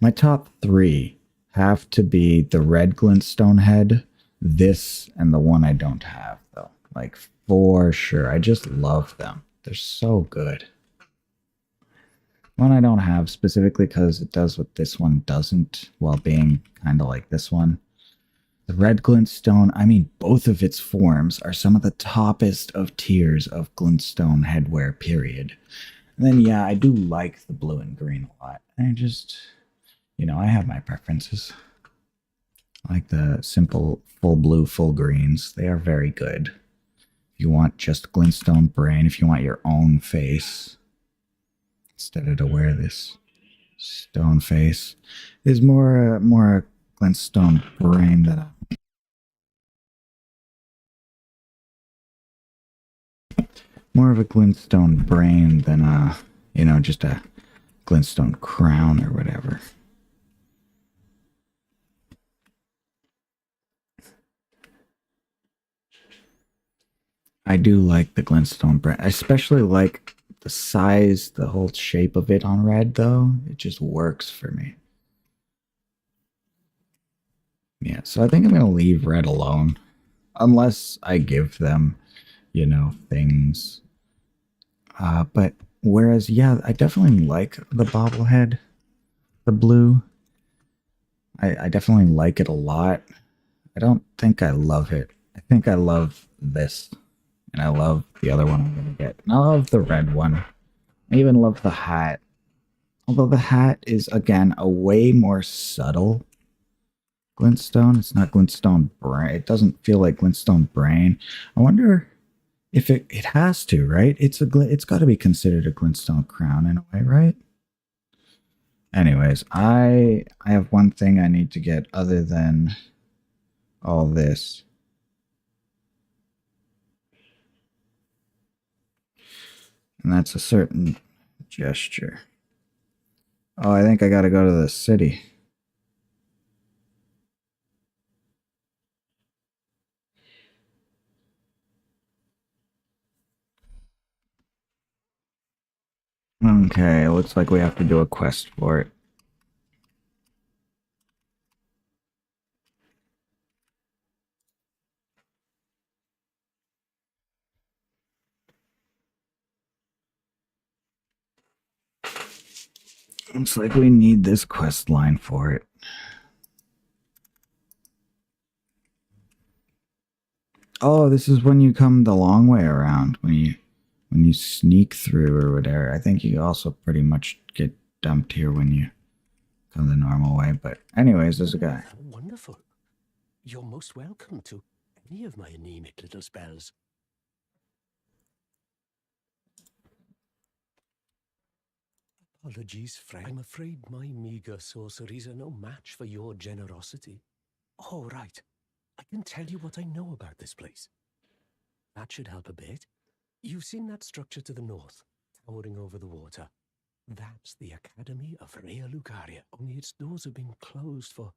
My top three have to be the red glintstone head, this, and the one I don't have, though. Like, for sure. I just love them. They're so good. One I don't have specifically because it does what this one doesn't, while being kind of like this one. The red glintstone, I mean, both of its forms are some of the toppest of tiers of glintstone headwear, period. And then, yeah, I do like the blue and green a lot. I just, I have my preferences. I like the simple full blue, full greens. They are very good. If you want just glintstone brain, if you want your own face, instead of to wear this stone face, is more a glintstone brain than more of a glintstone brain than just a glintstone crown or whatever. I do like the glintstone brain. I especially like the size, the whole shape of it on red, though. It just works for me. Yeah, so I think I'm going to leave red alone. Unless I give them, things. But whereas, yeah, I definitely like the bobblehead, the blue. I definitely like it a lot. I don't think I love it. I think I love this. And I love the other one I'm going to get. And I love the red one. I even love the hat. Although the hat is, again, a way more subtle glintstone. It's not glintstone brain. It doesn't feel like glintstone brain. I wonder if it has to, right? It's got to be considered a glintstone crown in a way, right? Anyways, I have one thing I need to get other than all this. And that's a certain gesture. Oh, I think I gotta go to the city. Okay, looks like we have to do a quest for it. Looks like we need this quest line for it. Oh, this is when you come the long way around, when you sneak through or whatever. I think you also pretty much get dumped here when you come the normal way. But anyways, there's a guy. Wonderful. You're most welcome to any of my anemic little spells. Apologies, Frank. I'm afraid my meager sorceries are no match for your generosity. Oh, right. I can tell you what I know about this place. That should help a bit. You've seen that structure to the north, towering over the water. That's the Academy of Rhea Lucaria. Only its doors have been closed for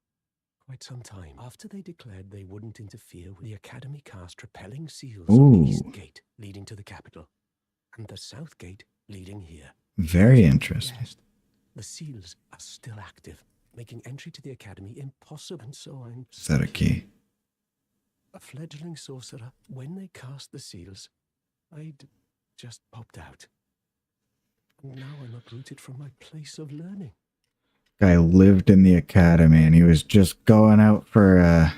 quite some time. After they declared they wouldn't interfere, the Academy cast repelling seals on the east gate leading to the capital, and the south gate leading here. Very interesting. The seals are still active, making entry to the Academy impossible, and so I'm... Is that a key? A fledgling sorcerer. When they cast the seals, I'd just popped out. And now I'm uprooted from my place of learning. Guy lived in the academy and he was just going out for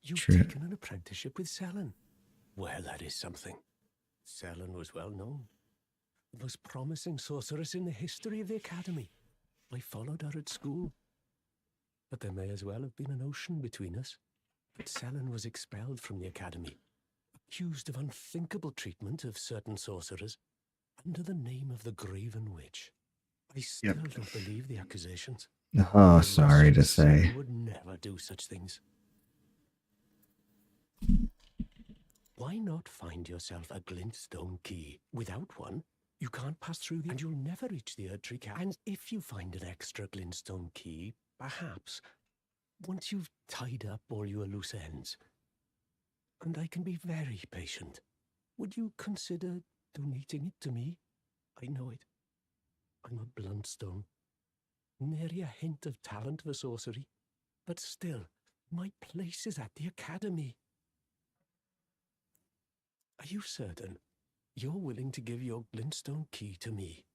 You've taken an apprenticeship with Selen. Well, that is something. Selen was well known. The most promising sorceress in the history of the Academy. I followed her at school. But there may as well have been an ocean between us. But Selen was expelled from the Academy, accused of unthinkable treatment of certain sorcerers, under the name of the Graven Witch. I still don't believe the accusations. Oh, sorry to say. I would never do such things. Why not find yourself a glintstone key? Without one, you can't pass through and you'll never reach the Erdtree Castle. And if you find an extra glintstone key, perhaps, once you've tied up all your loose ends, and I can be very patient. Would you consider donating it to me? I know it. I'm a Bluntstone. Nary a hint of talent for sorcery. But still, my place is at the academy. Are you certain you're willing to give your glintstone key to me?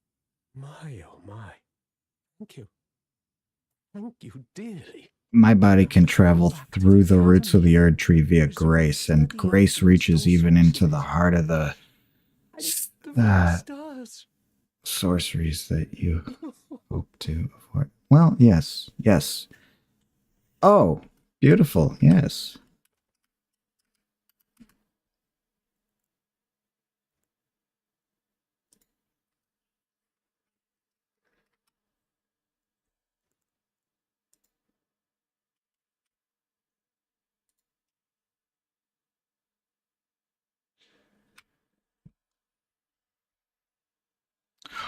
My, oh my. Thank you. Thank you dearly. My body can travel through the roots of the Erd Tree via grace, and grace reaches even into the heart of the sorceries that you hope to avoid. Well, yes, yes. Oh, beautiful, yes.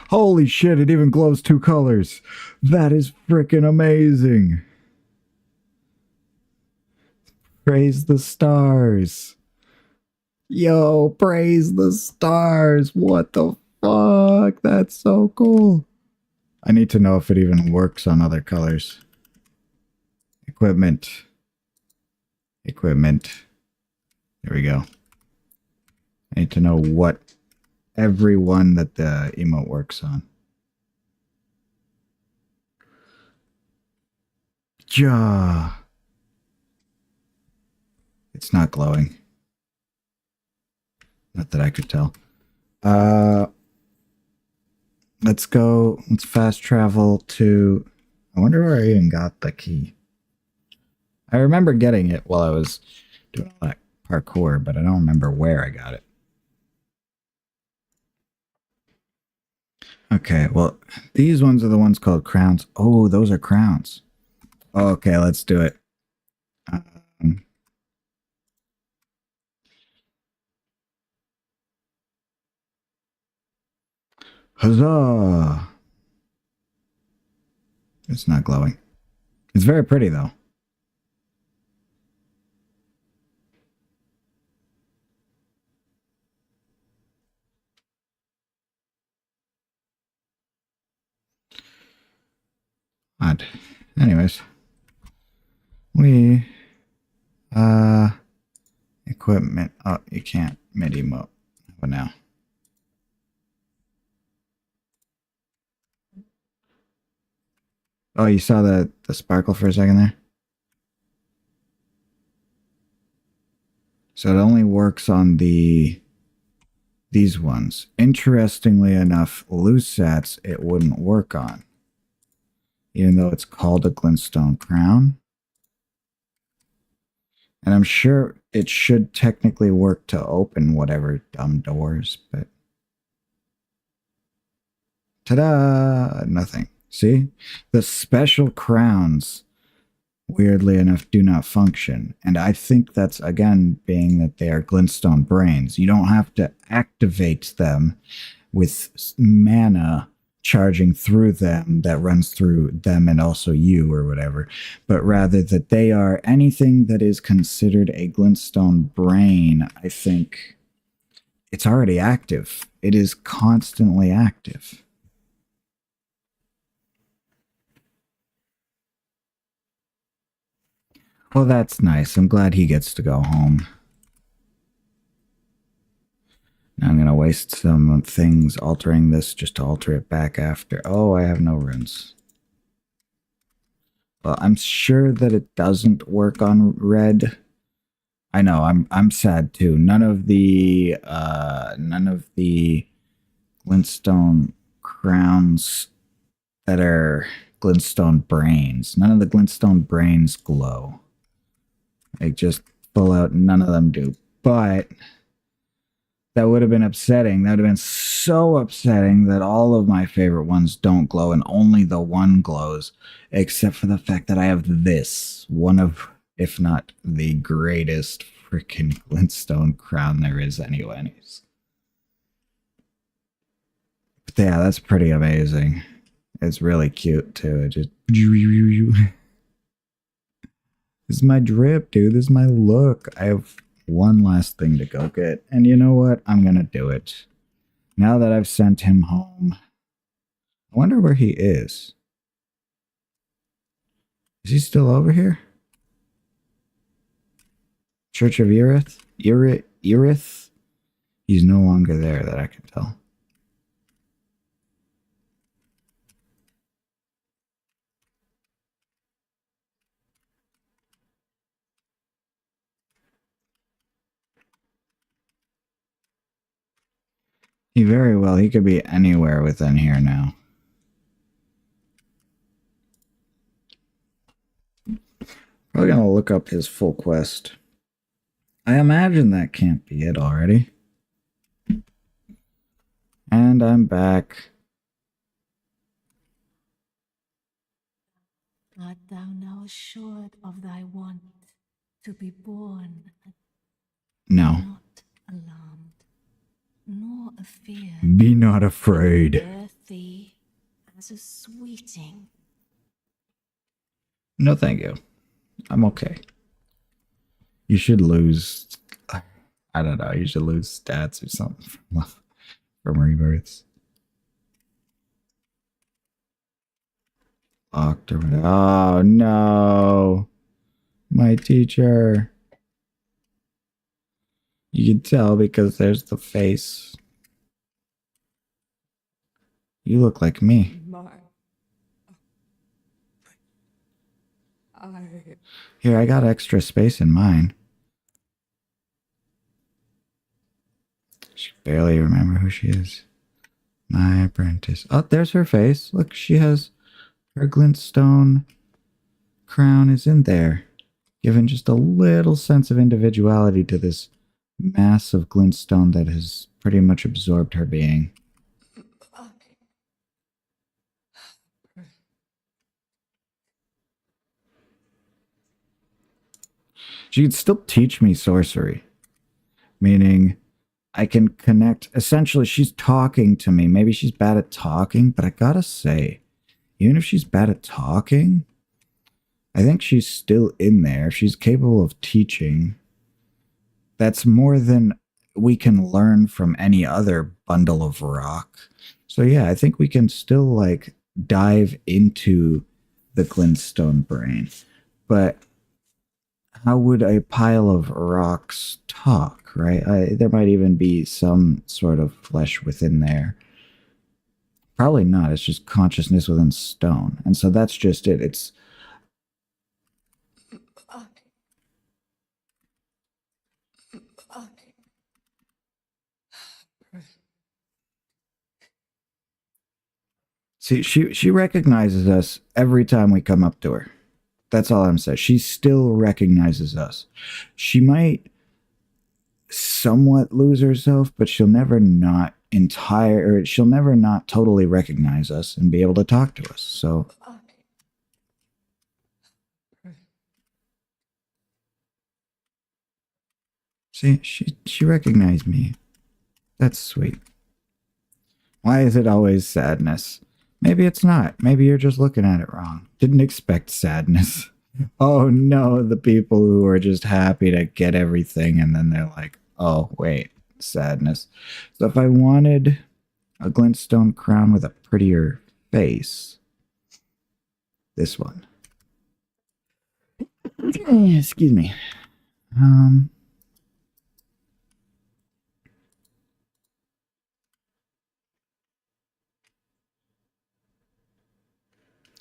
Holy shit, it even glows 2 colors. That is freaking amazing. Praise the stars. Yo, praise the stars. What the fuck? That's so cool. I need to know if it even works on other colors. Equipment. Equipment. There we go. I need to know what every one that the emote works on. Ja. It's not glowing. Not that I could tell. Let's go. Let's fast travel to... I wonder where I even got the key. I remember getting it while I was doing all that parkour, but I don't remember where I got it. Okay, well, these ones are the ones called crowns. Oh, those are crowns. Okay, let's do it. Huzzah! It's not glowing. It's very pretty, though. Odd. Anyways. Equipment. Oh, you can't mid-emote. But now. Oh, you saw the sparkle for a second there? So it only works on these ones. Interestingly enough, Lusats it wouldn't work on. Even though it's called a glintstone crown. And I'm sure it should technically work to open whatever dumb doors, but... Ta-da! Nothing. See? The special crowns, weirdly enough, do not function. And I think that's, again, being that they are glintstone brains. You don't have to activate them with mana charging through them that runs through them and also you or whatever, but rather that they are anything that is considered a glintstone brain. I think it's already active. It is constantly active. Well, that's nice. I'm glad he gets to go home. Now I'm going to waste some things altering this just to alter it back after. Oh, I have no runes. Well, I'm sure that it doesn't work on red. I know, I'm sad too. None of the glintstone crowns that are glintstone brains. None of the glintstone brains glow. Like, just full out, none of them do. But that would have been upsetting. That would have been so upsetting that all of my favorite ones don't glow and only the one glows, except for the fact that I have this, one of, if not the greatest freaking glintstone crown there is anyways. But yeah, that's pretty amazing. It's really cute too. It just... This is my drip, dude. This is my look. I have one last thing to go get. And you know what? I'm going to do it. Now that I've sent him home. I wonder where he is. Is he still over here? Church of Erith? Erith? He's no longer there that I can tell. He could be anywhere within here now. Probably gonna look up his full quest. I imagine that can't be it already. And I'm back. Art thou now assured of thy want to be born? No. Not alarmed, nor afeared. Be not afraid. Bear thee as a sweeting. No, thank you. I'm okay. You should lose. I don't know. You should lose stats or something from rebirths. Locked or whatever. Oh no, my teacher. You can tell because there's the face. You look like me. Here, I got extra space in mine. She barely remember who she is. My apprentice. Oh, there's her face. Look, she has her glintstone crown is in there, giving just a little sense of individuality to this mass of glintstone that has pretty much absorbed her being. She could still teach me sorcery, meaning I can connect. Essentially, she's talking to me. Maybe she's bad at talking, but I gotta say, even if she's bad at talking, I think she's still in there. If she's capable of teaching, that's more than we can learn from any other bundle of rock. So yeah, I think we can still like dive into the glintstone brain. But how would a pile of rocks talk, right? There might even be some sort of flesh within there. Probably not. It's just consciousness within stone. And so that's just it. It's see, she recognizes us every time we come up to her. That's all I'm saying. She still recognizes us. She might somewhat lose herself, but she'll never not she'll never not totally recognize us and be able to talk to us. So see, she recognized me. That's sweet. Why is it always sadness? Maybe it's not. Maybe you're just looking at it wrong. Didn't expect sadness. Oh no, the people who are just happy to get everything and then they're like, oh wait, sadness. So if I wanted a glintstone crown with a prettier face, this one. Excuse me.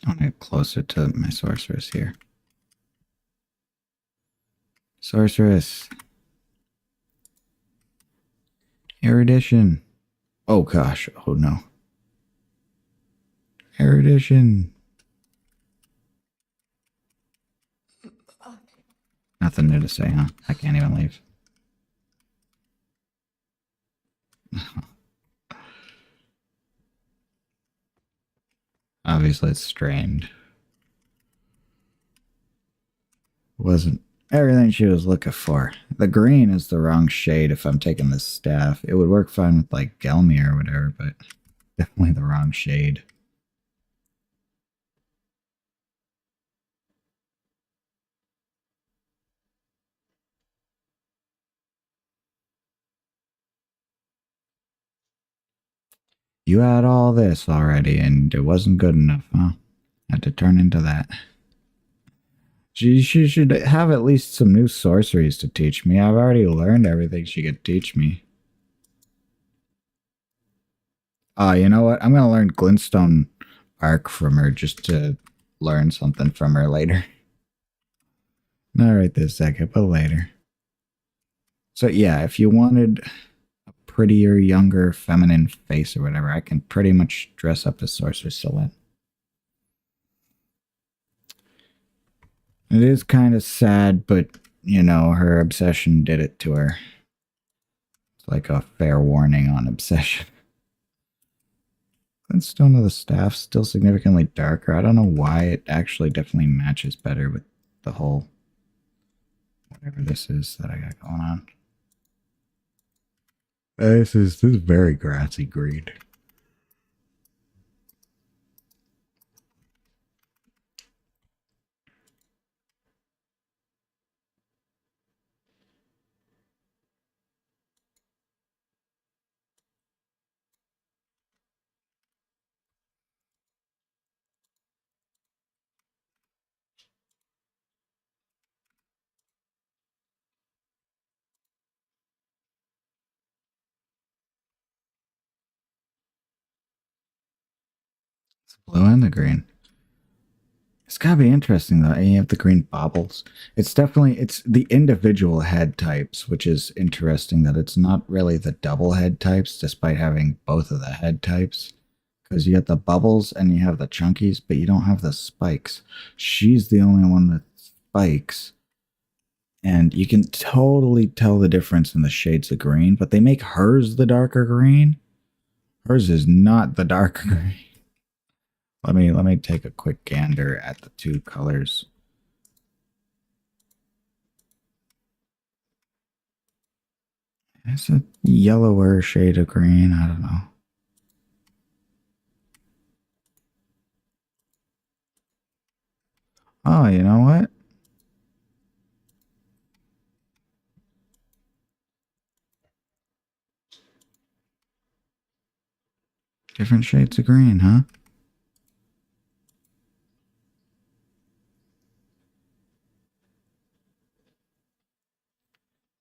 I want to get closer to my sorceress here. Sorceress. Erudition. Oh gosh. Oh no. Erudition. Nothing new to say, huh? I can't even leave. Obviously it's strained. Wasn't everything she was looking for. The green is the wrong shade if I'm taking this staff. It would work fine with like Gelmir or whatever, but definitely the wrong shade. You had all this already, and it wasn't good enough, huh? Had to turn into that. She should have at least some new sorceries to teach me. I've already learned everything she could teach me. You know what? I'm gonna learn glintstone arc from her just to learn something from her later. Not right this second, but later. So yeah, if you wanted a prettier, younger, feminine face or whatever, I can pretty much dress up as Sorceress Selene. It is kind of sad, but, you know, her obsession did it to her. It's like a fair warning on obsession. Glintstone of the Staff, still significantly darker. I don't know why. It actually definitely matches better with the whole whatever this is that I got going on. This is very grassy green. It's blue and the green. It's gotta be interesting though. And you have the green baubles. It's the individual head types, which is interesting that it's not really the double head types, despite having both of the head types. Because you got the bubbles and you have the chunkies, but you don't have the spikes. She's the only one with spikes. And you can totally tell the difference in the shades of green, but they make hers the darker green. Hers is not the darker green. Let me take a quick gander at the two colors. It's a yellower shade of green. I don't know. Oh, you know what? Different shades of green, huh?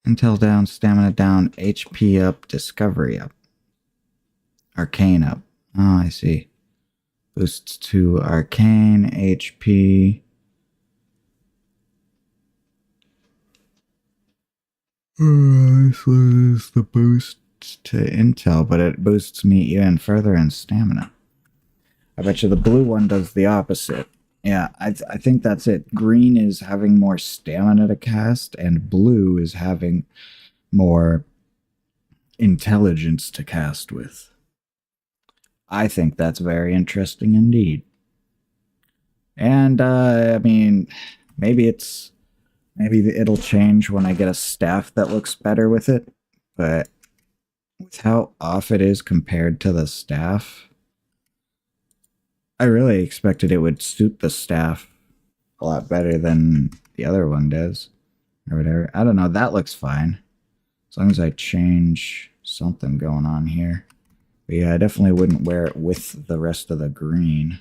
Intel down, stamina down, HP up, discovery up. Arcane up. Oh, I see. Boosts to arcane, HP. This was the boost to intel, but it boosts me even further in stamina. I bet you the blue one does the opposite. Yeah, I think that's it. Green is having more stamina to cast, and blue is having more intelligence to cast with. I think that's very interesting indeed. And, I mean, maybe it'll change when I get a staff that looks better with it, but with how off it is compared to the staff, I really expected it would suit the staff a lot better than the other one does, or whatever. I don't know, that looks fine. As long as I change something going on here. But yeah, I definitely wouldn't wear it with the rest of the green.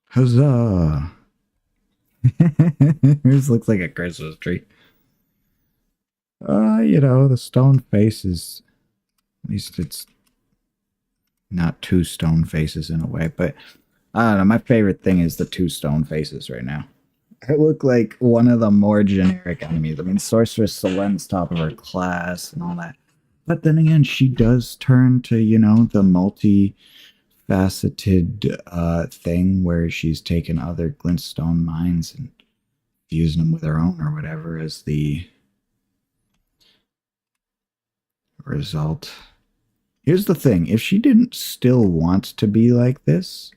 Huzzah! This looks like a Christmas tree. You know, the stone face is... At least it's not two stone faces in a way, but I don't know. My favorite thing is the two stone faces right now. I look like one of the more generic enemies. I mean, Sorceress Selene's top of her class and all that. But then again, she does turn to, you know, the multi-faceted thing where she's taken other glintstone mines and fusing them with her own or whatever as the result. Here's the thing. If she didn't still want to be like this,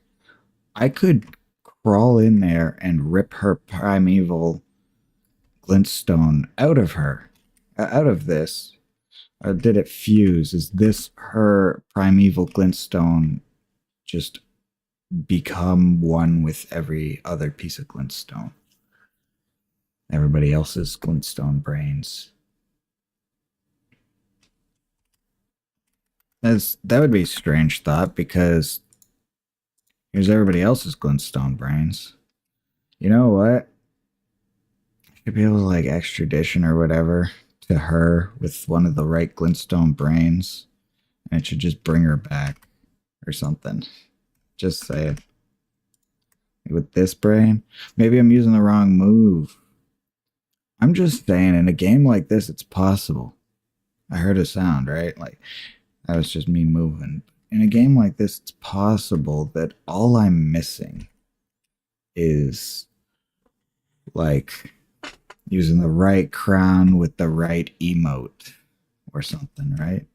I could crawl in there and rip her primeval glintstone out of her, out of this. Or did it fuse? Is this her primeval glintstone just become one with every other piece of glintstone? Everybody else's glintstone brains That would be a strange thought because here's everybody else's glintstone brains. You know what? I should be able to like extradition or whatever to her with one of the right glintstone brains, and it should just bring her back or something. Just saying. With this brain, maybe I'm using the wrong move. I'm just saying, in a game like this, it's possible. I heard a sound, right? Like, that was just me moving. In a game like this, it's possible that all I'm missing is, like, using the right crown with the right emote or something, right?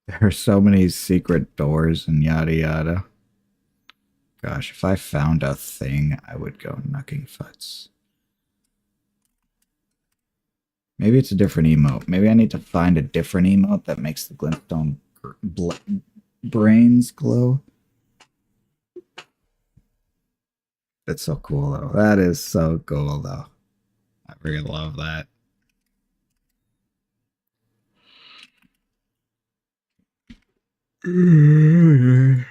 There are so many secret doors and yada yada. Gosh, if I found a thing, I would go knucking futs. Maybe it's a different emote. Maybe I need to find a different emote that makes the glintstone brains glow. That's so cool, though. That is so cool, though. I really love that. And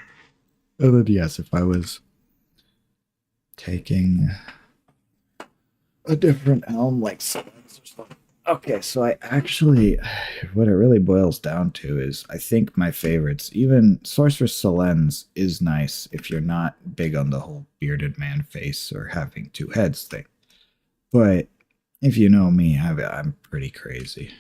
then, yes, if I was taking a different elm, like Solens or something. Okay, so I actually, what it really boils down to is I think my favorites, even Sorceress Solens is nice if you're not big on the whole bearded man face or having two heads thing. But if you know me, I'm pretty crazy.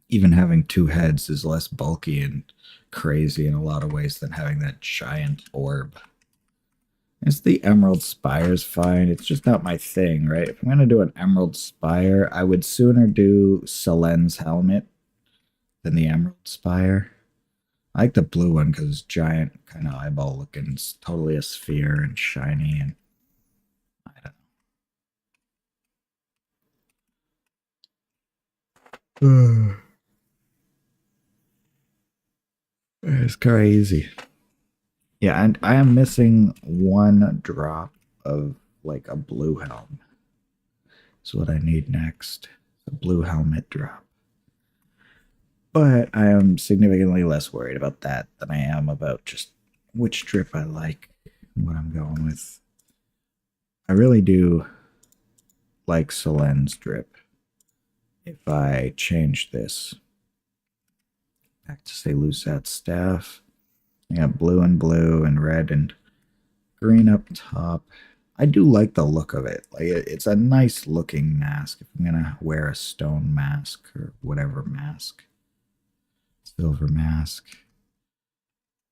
Even having two heads is less bulky and crazy in a lot of ways than having that giant orb. It's the Emerald Spire's fine. It's just not my thing, right? If I'm going to do an Emerald Spire, I would sooner do Solen's helmet than the Emerald Spire. I like the blue one because it's giant, kind of eyeball looking. It's totally a sphere and shiny, and I don't know. It's crazy. Yeah, and I am missing one drop of like a blue helm. That's what I need next. A blue helmet drop. But I am significantly less worried about that than I am about just which drip I like and what I'm going with. I really do like Solen's drip. If I change this back to say Lusat's staff, I got blue and red and green up top. I do like the look of it. Like it's a nice looking mask. If I'm gonna wear a stone mask or whatever mask, silver mask,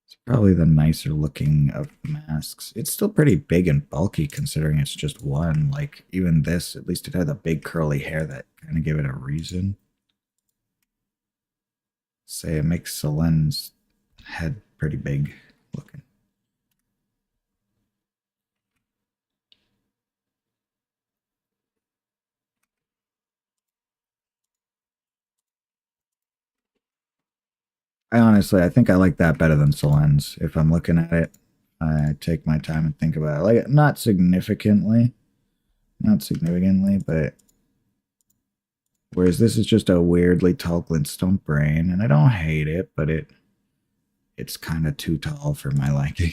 it's probably the nicer looking of masks. It's still pretty big and bulky considering it's just one. Like even this, at least it had the big curly hair that kind of gave it a reason. Say it makes Solen's head pretty big looking. I think I like that better than Solen's. If I'm looking at it, I take my time and think about it. Like, not significantly, but whereas this is just a weirdly tall glintstone brain, and I don't hate it, but it's kind of too tall for my liking.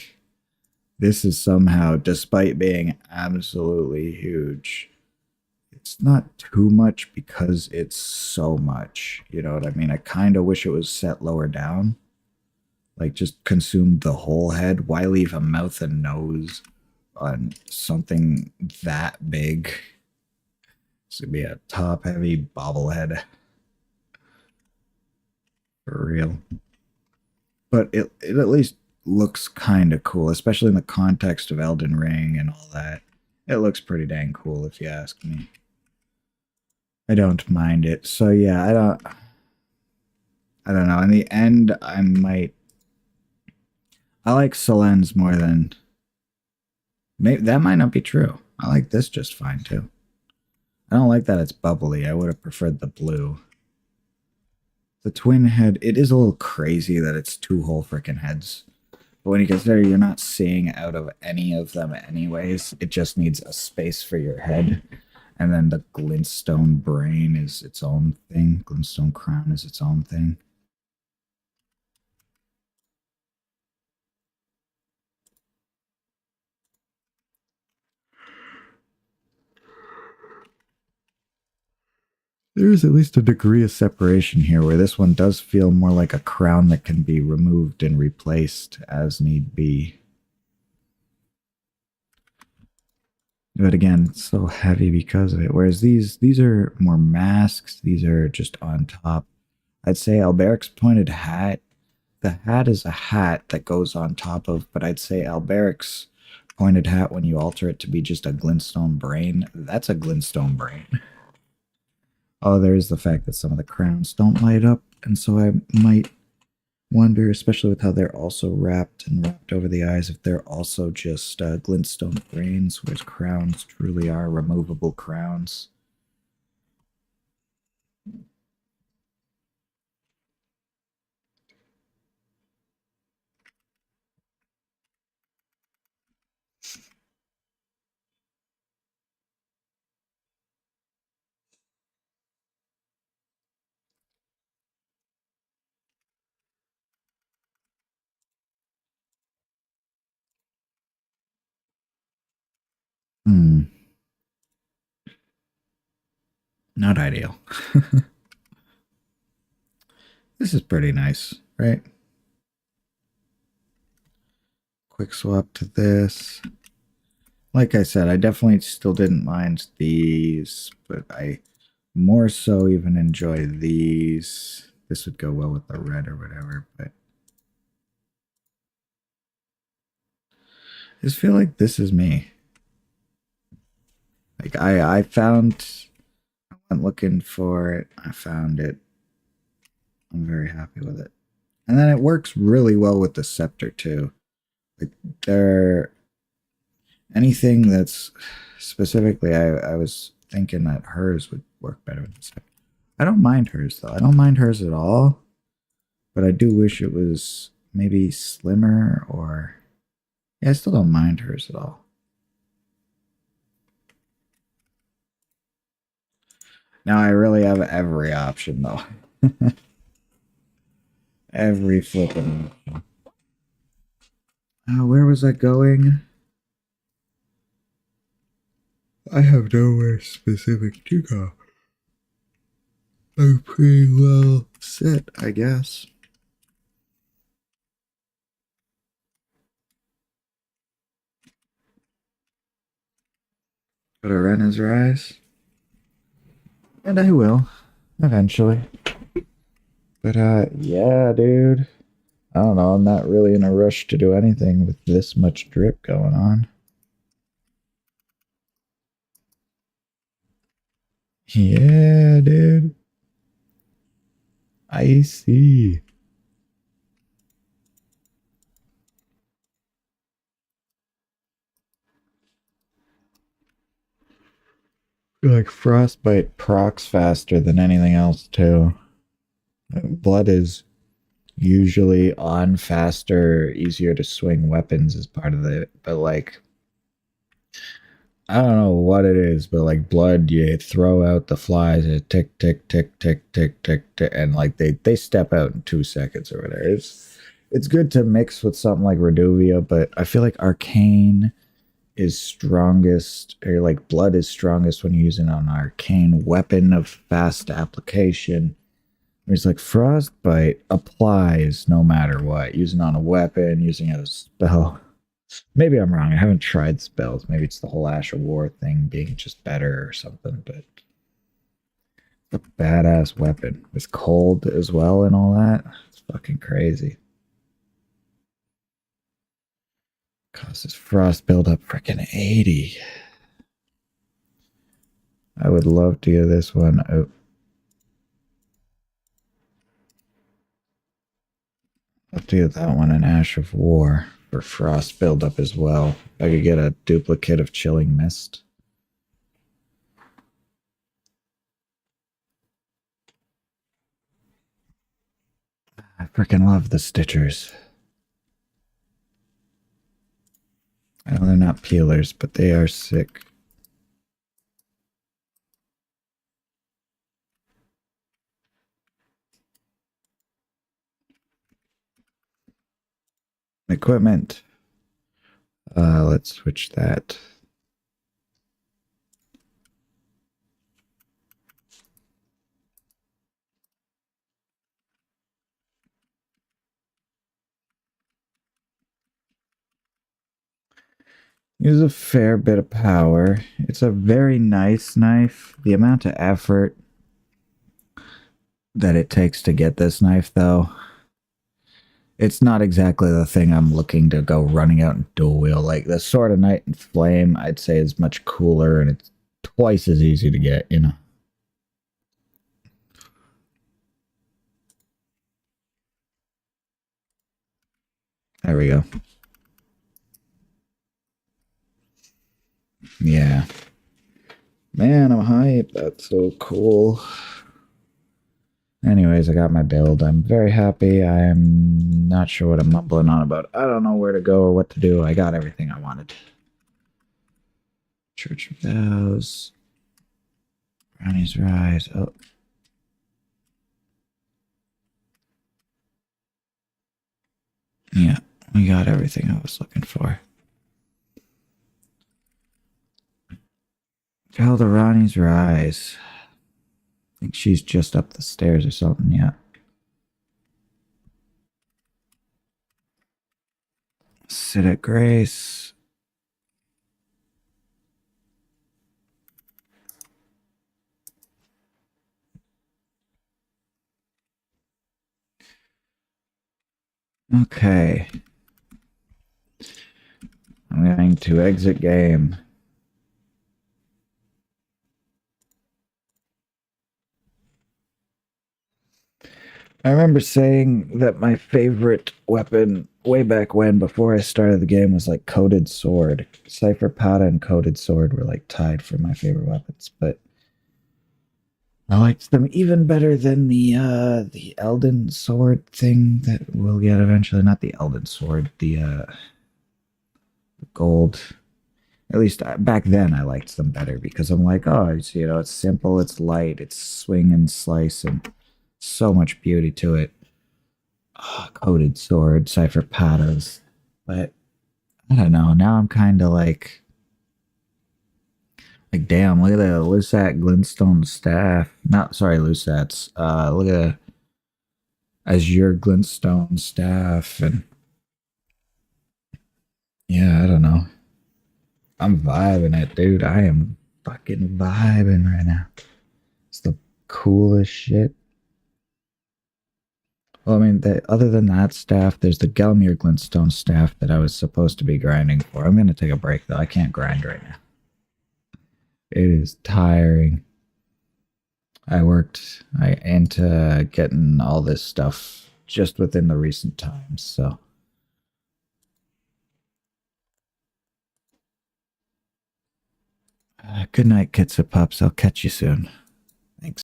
This is somehow, despite being absolutely huge, it's not too much because it's so much. You know what I mean? I kind of wish it was set lower down. Like, just consumed the whole head. Why leave a mouth and nose on something that big? This would be a top-heavy bobblehead. For real. But it at least looks kind of cool, especially in the context of Elden Ring and all that. It looks pretty dang cool, if you ask me. I don't mind it. So yeah, I don't know. In the end, I like Solen's more than maybe that might not be true. I like this just fine too. I don't like that it's bubbly. I would have preferred the blue. The twin head, it is a little crazy that it's two whole freaking heads. But when you consider you're not seeing out of any of them anyways, it just needs a space for your head. And then the glintstone brain is its own thing. Glintstone crown is its own thing. There is at least a degree of separation here where this one does feel more like a crown that can be removed and replaced as need be. But again, it's so heavy because of it. Whereas these are more masks. These are just on top. I'd say Alberic's pointed hat. The hat is a hat that goes on top of, but I'd say Alberic's pointed hat, when you alter it to be just a glintstone brain, that's a glintstone brain. Oh, there's the fact that some of the crowns don't light up, and so I might wonder, especially with how they're also wrapped over the eyes, if they're also just glintstone brains, whereas crowns truly are removable crowns. Not ideal. This is pretty nice, right? Quick swap to this. Like I said, I definitely still didn't mind these, but I more so even enjoy these. This would go well with the red or whatever, but I just feel like this is me. Like I went looking for it. I found it. I'm very happy with it. And then it works really well with the scepter too. Like anything that's specifically, I was thinking that hers would work better with the scepter. I don't mind hers though. I don't mind hers at all. But I do wish it was maybe slimmer or... Yeah, I still don't mind hers at all. Now I really have every option though. Every flipping option. Where was I going? I have nowhere specific to go. I'm pretty well set, I guess. Go to Renna's Rise. And I will, eventually. But yeah, dude. I don't know, I'm not really in a rush to do anything with this much drip going on. Yeah, dude. I see. Like frostbite procs faster than anything else too. Blood is usually on faster, easier to swing weapons as part of it, but like I don't know what it is, but like blood, you throw out the flies, it tick tick tick tick tick tick tick, and like they step out in 2 seconds or whatever. It's good to mix with something like Reduvia, but I feel like Arcane is strongest, or like blood is strongest when you're using an arcane weapon of fast application. It's like frostbite applies no matter what, using on a weapon, using it as a spell. Maybe I'm wrong. I haven't tried spells. Maybe it's the whole Ash of War thing being just better or something, but it's a badass weapon. It's cold as well and all that. It's fucking crazy. Causes frost buildup freaking 80. I would love to get this one out. Love to get that one an Ash of War for frost buildup as well. I could get a duplicate of Chilling Mist. I freaking love the Stitchers. I know they're not peelers, but they are sick. Equipment. Let's switch that. Use a fair bit of power. It's a very nice knife. The amount of effort that it takes to get this knife, though, it's not exactly the thing I'm looking to go running out and dual wield. Like the Sword of Night and Flame, I'd say is much cooler and it's twice as easy to get, you know. There we go. Yeah. Man, I'm hyped. That's so cool. Anyways, I got my build. I'm very happy. I am not sure what I'm mumbling on about. I don't know where to go or what to do. I got everything I wanted. Church of Vows. Brownie's Rise. Oh. Yeah, we got everything I was looking for. Calderani's Rise. I think she's just up the stairs or something, yeah. Sit at Grace. Okay. I'm going to exit game. I remember saying that my favorite weapon way back when, before I started the game, was like Coated Sword. Cypher Pada and Coated Sword were like tied for my favorite weapons, but I liked them even better than the Elden Sword thing that we'll get eventually. Not the Elden Sword, the gold. At least back then I liked them better because I'm like, oh, it's simple, it's light, it's swing and slice, and so much beauty to it. Oh, Coated Sword, Cypher Padas. But I don't know. Now I'm kind of like, damn, look at the Lusat Glintstone staff. Not, sorry, Lusat's. Look at the Azure Glintstone staff. And yeah, I don't know. I'm vibing it, dude. I am fucking vibing right now. It's the coolest shit. Well, I mean, other than that staff, there's the Gelmir Glintstone staff that I was supposed to be grinding for. I'm going to take a break, though. I can't grind right now. It is tiring. I worked into getting all this stuff just within the recent times, so. Good night, Kits and Pups. I'll catch you soon.